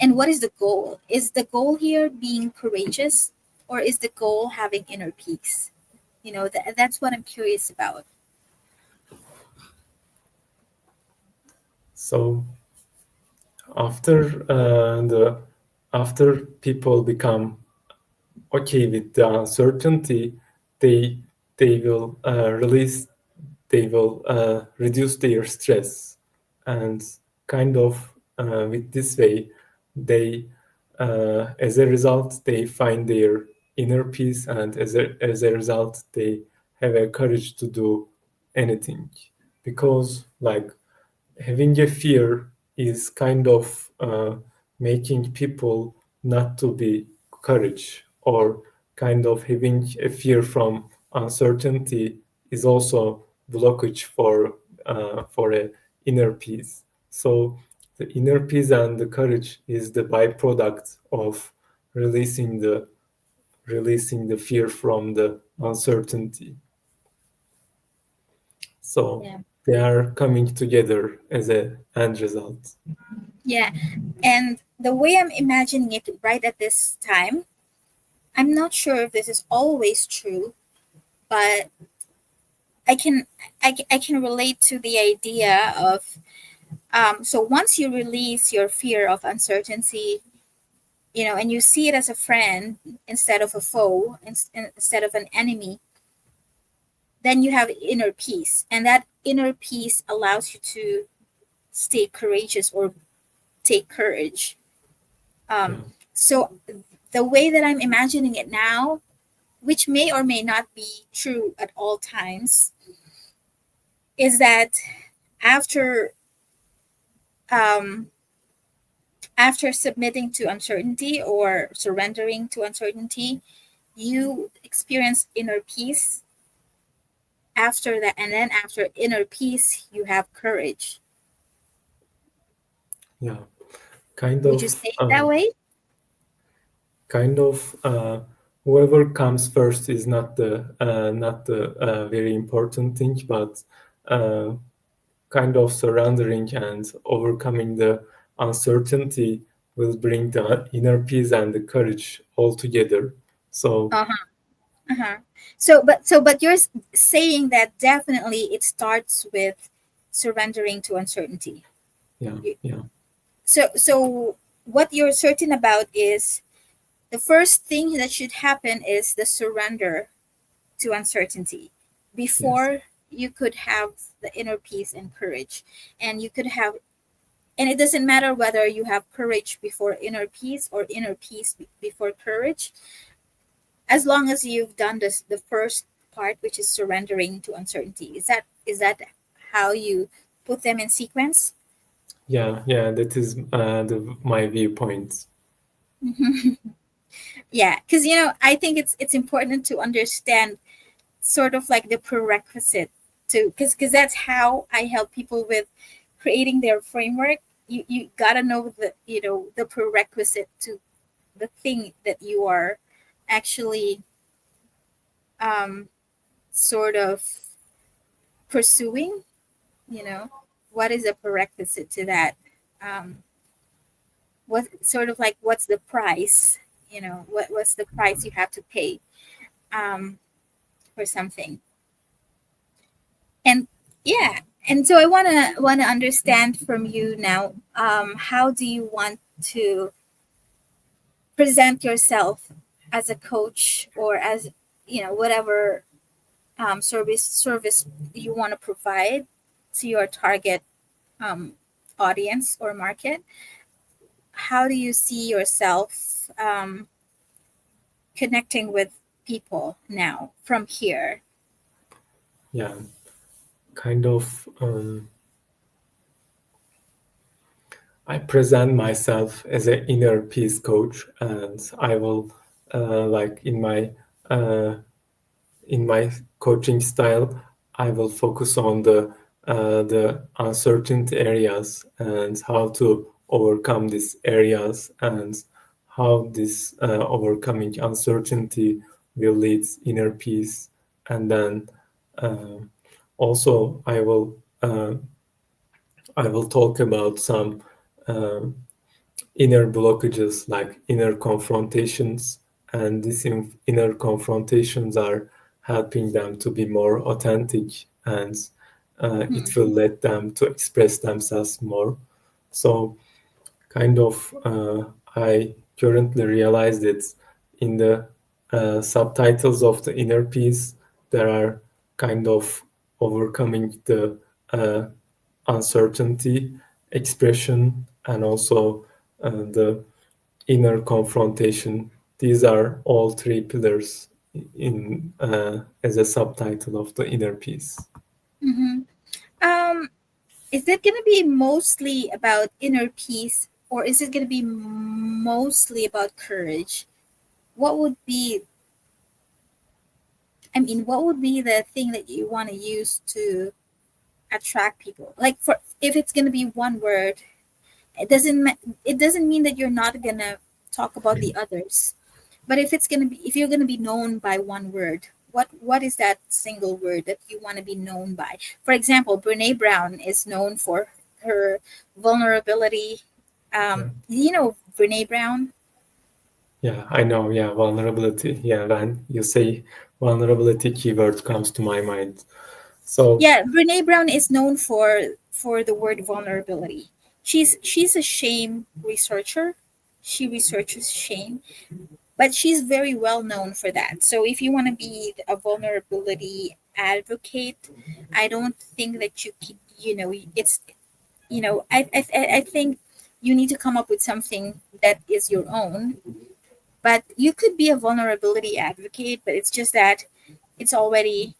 and what is the goal? Is the goal here being courageous, or is the goal having inner peace? That's what I'm curious about. So after after people become okay with the uncertainty, they they will reduce their stress, and kind of with this way they as a result they find their inner peace, and as a result they have a courage to do anything, because like having a fear is kind of making people not to be courage, or kind of having a fear from uncertainty is also blockage for a inner peace. So the inner peace and the courage is the byproduct of releasing the releasing the fear from the uncertainty. So Yeah. they are coming together as a end result. Yeah. And the way I'm imagining it right at this time, I'm not sure if this is always true, but I can I can relate to the idea of so once you release your fear of uncertainty, and you see it as a friend instead of a foe, instead of an enemy, then you have inner peace, and that inner peace allows you to stay courageous or take courage. Yeah, So the way that I'm imagining it now, which may or may not be true at all times, is that after um, after submitting to uncertainty or surrendering to uncertainty, you experience inner peace after that, and then after inner peace you have courage. yeah. Kind Would you of, say it that way? kind of. Whoever comes first is not the very important thing, but uh, kind of surrendering and overcoming the uncertainty will bring the inner peace and the courage all together. So Uh-huh. Uh-huh. So but you're saying that definitely it starts with surrendering to uncertainty. yeah, You- yeah, so what you're certain about is the first thing that should happen is the surrender to uncertainty yes, before you could have the inner peace and courage. And you could have, and it doesn't matter whether you have courage before inner peace or inner peace before courage, as long as you've done this, the first part, which is surrendering to uncertainty. Is that how you put them in sequence? yeah, yeah. That is my viewpoint. Yeah, because I think it's important to understand sort of like the prerequisite to, because that's how I help people with creating their framework. You gotta know the prerequisite to the thing that you are actually um sort of pursuing. What is a prerequisite to that? What sort of like, what's the price? What's the price you have to pay um for something? And yeah, and so I want to understand from you now, how do you want to present yourself as a coach, or as whatever service you want to provide to your target um, audience or market? How do you see yourself connecting with people now from here? Yeah, kind of. I present myself as an inner peace coach, and I will like uh, in my coaching style, I will focus on the uncertain areas and how to overcome these areas, and how this overcoming uncertainty will lead inner peace. And then uh, also I will talk about some uh, inner blockages, like inner confrontations, and these inner confrontations are helping them to be more authentic, and it will let them to express themselves more. So kind of I currently realize that in the subtitles of the inner peace there are kind of overcoming the uh, uncertainty expression, and also the inner confrontation. These are all three pillars in as a subtitle of the inner peace. Mm-hmm. um is it going to be mostly about inner peace, or is it going to be mostly about courage? What would be, what would be the thing that you want to use to attract people? Like, for if it's going to be one word, it doesn't mean that you're not going to talk about the others. But if you're going to be known by one word, what is that single word that you want to be known by? For example, Brene Brown is known for her vulnerability. Yeah, Brene Brown. Yeah, I know. Yeah, vulnerability. Yeah, when you say vulnerability, keyword comes to my mind. So, Yeah, Brene Brown is known for the word vulnerability. She's a shame researcher. She researches shame, but she's very well known for that. So if you want to be a vulnerability advocate, I don't think that it's I think you need to come up with something that is your own. But you could be a vulnerability advocate, but it's just that it's already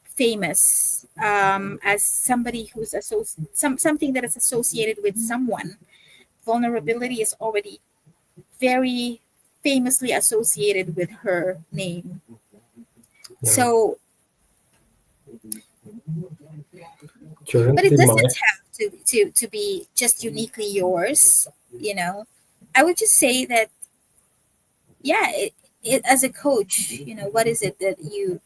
famous as somebody who's something that is associated with someone. Vulnerability is already very famously associated with her name. yeah, So, but it currently my doesn't have to be just uniquely yours. You know, I would just say that yeah, as a coach, what is it that you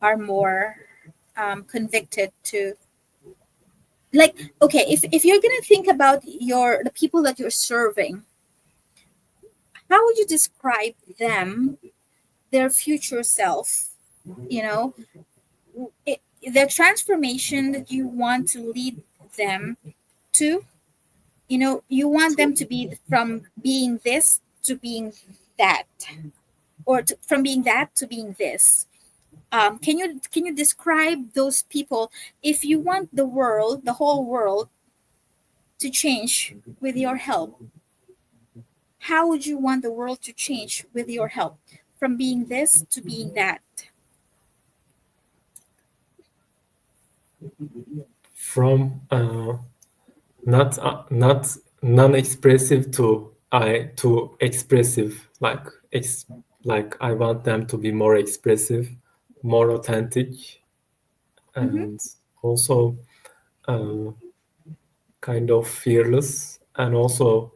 are more convicted to, like, okay, if you're gonna think about the people that you're serving, how would you describe them, their future self, you know the transformation that you want to lead them to, you want them to be from being this to being that, or from being that to being this. Can you describe those people? If you want the whole world to change with your help, how would you want the world to change with your help, from being this to being that? from not non-expressive to expressive, like I want them to be more expressive, more authentic, Hmm. and also uh, kind of fearless, and also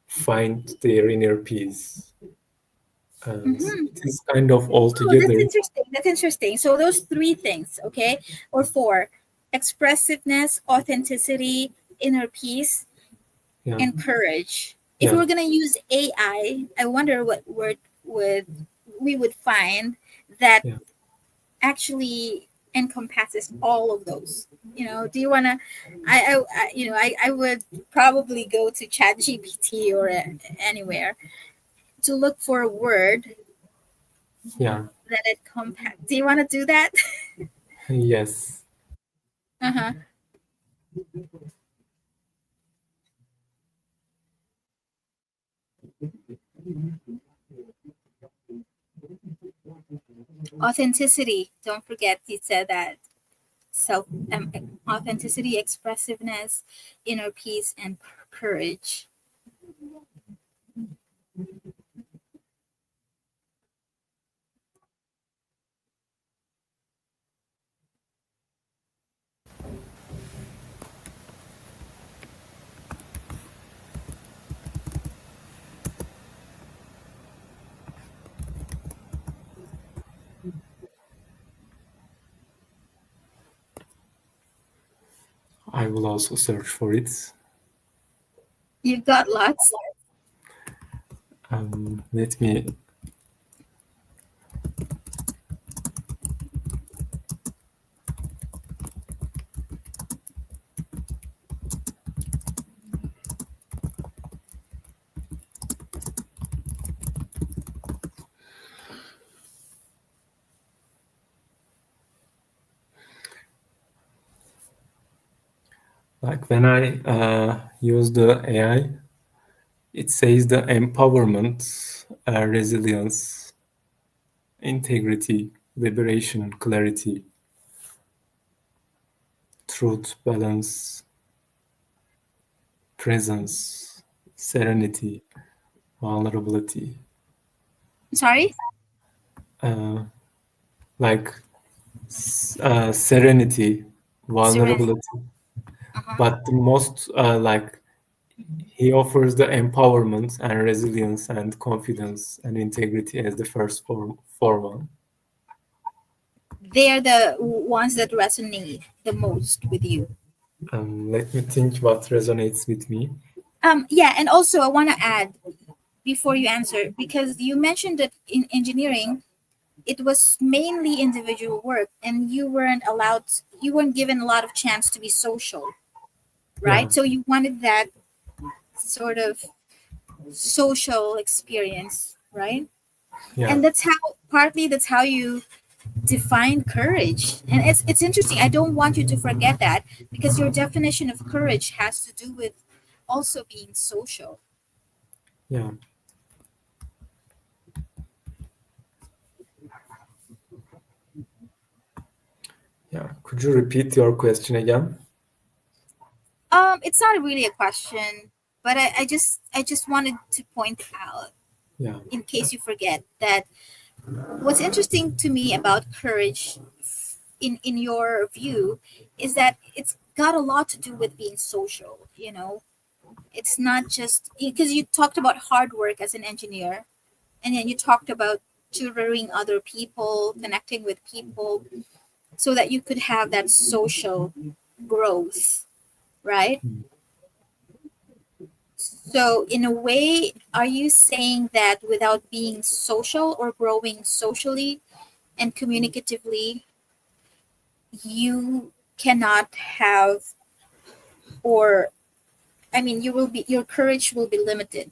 find their inner peace. And Hmm. it is kind of all Oh, that's together. interesting. That's interesting. So those three things, okay, or four: expressiveness, authenticity, inner peace, Yeah, and courage. If we yeah, were gonna use AI, I wonder what word would we would find that yeah. actually encompasses all of those. Do you wanna? I would probably go to ChatGPT or anywhere to look for a word Yeah, that encompass. Do you want to do that? yes. Uh-huh. Authenticity. Don't forget you said that. Self authenticity, expressiveness, inner peace, and courage. I will also search for it. You've got lots. Let me, like when I use the AI, it says the empowerment, resilience, integrity, liberation, clarity, truth, balance, presence, serenity, vulnerability. Sorry. Uh, like serenity, Serenity. vulnerability, Uh-huh. but the most like he offers the empowerment and resilience and confidence and integrity as the first for one. They are the ones that resonate the most with you. Let me think what resonates with me. Yeah, and also I want to add, before you answer, because you mentioned that in engineering it was mainly individual work and you weren't given a lot of chance to be social, Yeah, right? So you wanted that sort of social experience, right? yeah, And that's how you define courage. And it's interesting. I don't want you to forget that, because your definition of courage has to do with also being social. yeah, yeah. Could you repeat your question again? It's not really a question, but I just wanted to point out, Yeah, in case you forget, that what's interesting to me about courage, in your view, is that it's got a lot to do with being social. It's not just because you talked about hard work as an engineer, and then you talked about tutoring other people, connecting with people, so that you could have that social growth, right? mm, So in a way, are you saying that without being social or growing socially and communicatively, you cannot have, or I mean, your courage will be limited?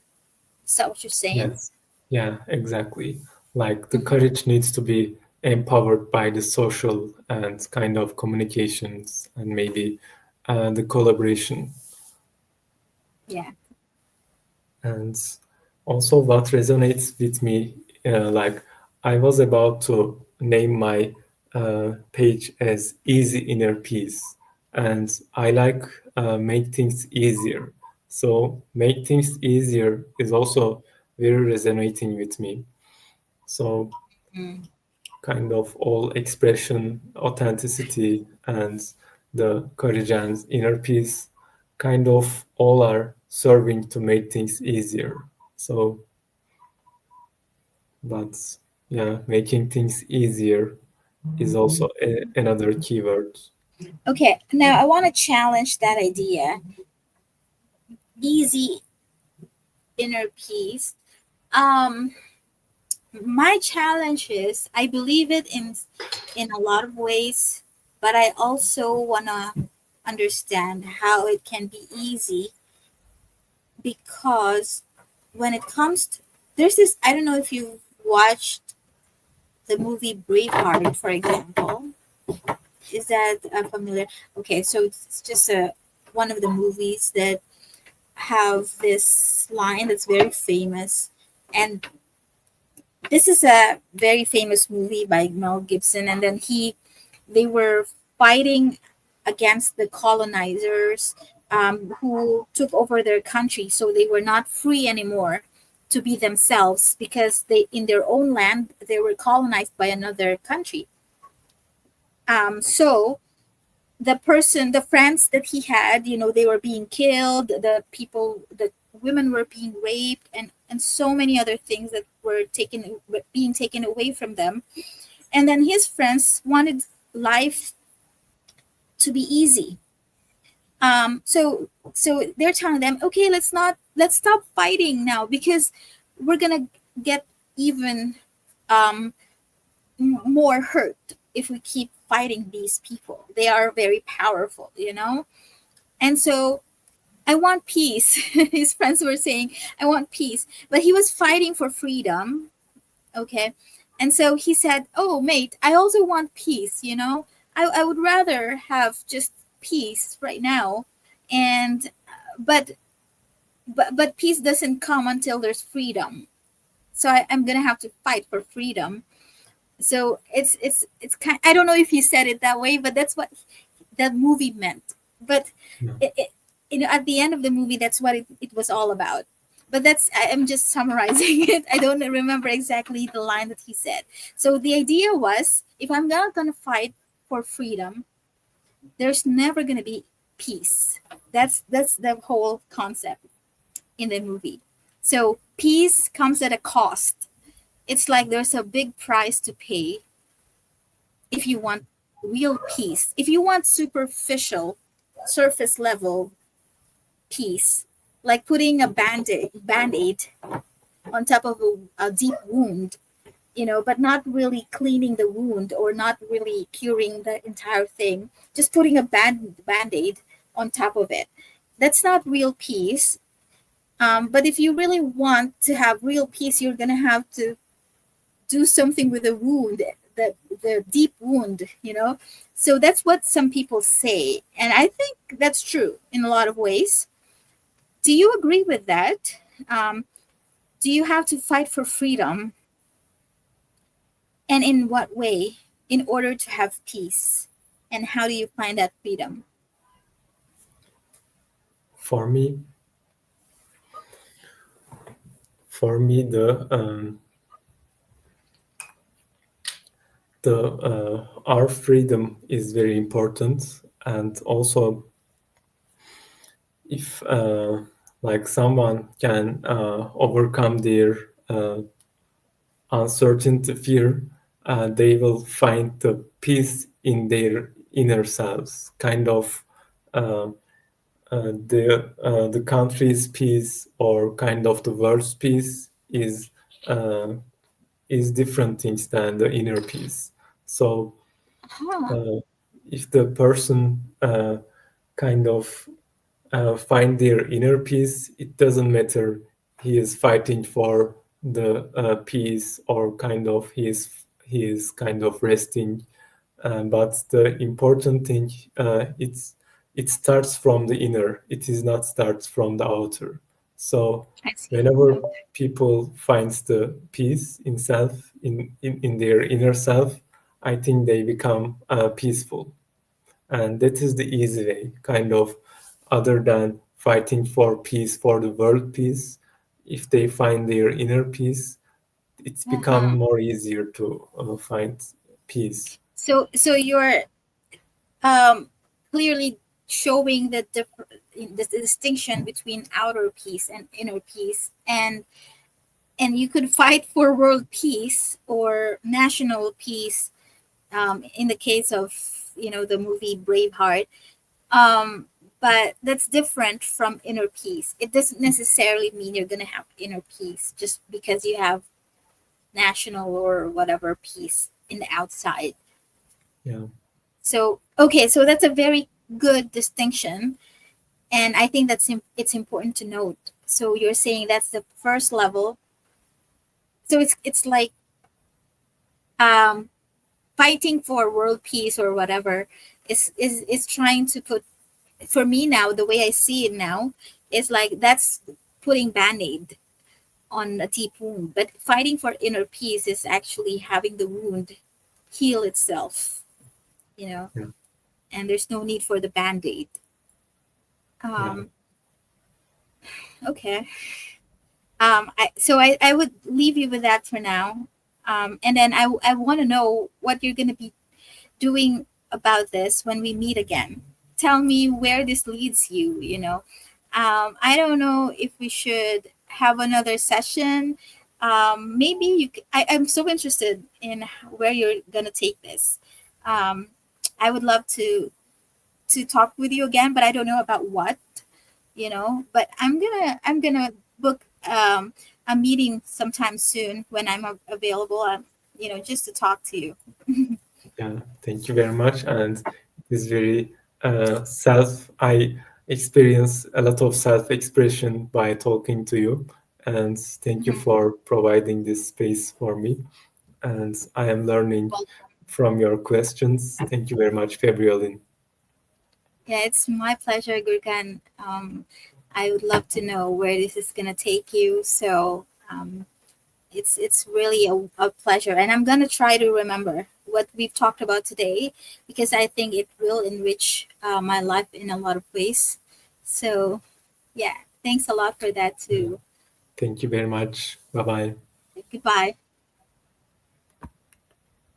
Is that what you're saying? yes, yeah, exactly. Like the courage needs to be empowered by the social and kind of communications and maybe the collaboration. Yeah. And also, what resonates with me, like I was about to name my page as Easy Inner Peace, and I like make things easier. So, make things easier is also very resonating with me. So, Mm. kind of all expression, authenticity, and the courage and inner peace kind of all are serving to make things easier. So, but yeah, making things easier is also another keyword. Okay, now I want to challenge that idea. Easy inner peace. Um, my challenge is I believe it in a lot of ways, but I also wanna understand how it can be easy, because when it comes to, there's this, I don't know if you've watched the movie Braveheart, for example. Is that familiar? Okay, so it's just one of the movies that have this line that's very famous, and this is a very famous movie by Mel Gibson, and then they were fighting against the colonizers, who took over their country, so they were not free anymore to be themselves, because they, in their own land, they were colonized by another country. So the friends that he had, they were being killed, the women were being raped, and so many other things that were being taken away from them. And then his friends wanted life to be easy. So they're telling them, okay, let's stop fighting now, because we're gonna get even um, more hurt if we keep fighting these people. They are very powerful. And so I want peace. His friends were saying, I want peace. But he was fighting for freedom. Okay. And so he said, oh, mate, I also want peace. I would rather have just peace right now. And, but, but peace doesn't come until there's freedom. So I'm going to have to fight for freedom. So it's kind, I don't know if he said it that way, but that's what the movie meant. But Yeah, at the end of the movie, that's what it was all about. But I'm just summarizing it. I don't remember exactly the line that he said. So the idea was, if I'm not gonna fight for freedom, there's never gonna be peace. That's the whole concept in the movie. So peace comes at a cost. It's like there's a big price to pay if you want real peace. If you want superficial, surface level peace, like putting a band-aid on top of a deep wound, but not really cleaning the wound or not really curing the entire thing, just putting a band-aid on top of it. That's not real peace. But if you really want to have real peace, you're going to have to do something with the wound, the deep wound, So that's what some people say. And I think that's true in a lot of ways. Do you agree with that? Um, do you have to fight for freedom? And in what way in order to have peace? And how do you find that freedom? For me, for me, the our freedom is very important, and also if like someone can overcome their uncertainty, fear, they will find the peace in their inner selves, kind of uh, the country's peace or kind of the world's peace uh, is different things than the inner peace. So Huh. uh, if the person kind of find their inner peace, it doesn't matter he is fighting for the peace or kind of he is kind of resting. But the important thing, it starts from the inner. It is not starts from the outer. So I see. whenever people finds the peace in self, in their inner self, I think they become peaceful, and that is the easy way, kind of, other than fighting for peace, for the world peace. If they find their inner peace, it's become Uh-huh. more easier to find peace. So you're um, clearly showing the distinction between outer peace and inner peace, and you could fight for world peace or national peace, in the case of the movie Braveheart. um, but that's different from inner peace. It doesn't necessarily mean you're going to have inner peace just because you have national or whatever peace in the outside. Yeah, So okay, so that's a very good distinction, and I think it's important to note. So you're saying that's the first level. So it's like um, fighting for world peace or whatever is trying to put, for me now, the way I see it now, is like that's putting band-aid on a deep wound. But fighting for inner peace is actually having the wound heal itself, you know, yeah, and there's no need for the band-aid. yeah, Um, okay. So I would leave you with that for now. And then I want to know what you're going to be doing about this when we meet again. Tell me where this leads you, I don't know if we should have another session. Maybe I'm so interested in where you're going to take this. Um, I would love to talk with you again, but I don't know about what, but I'm gonna book a meeting sometime soon when I'm available, just to talk to you. yeah. Thank you very much. And it is very self. I experience a lot of self-expression by talking to you, and thank you Mhm. for providing this space for me. And I am learning Well, from your questions. Thank you very much, Februalin. yeah, it's my pleasure, Gurkan. I would love to know where this is gonna take you. So it's really a pleasure, and I'm gonna try to remember what we've talked about today because I think it will enrich my life in a lot of ways. So yeah, thanks a lot for that Yeah. too. Thank you very much. Bye bye. Goodbye.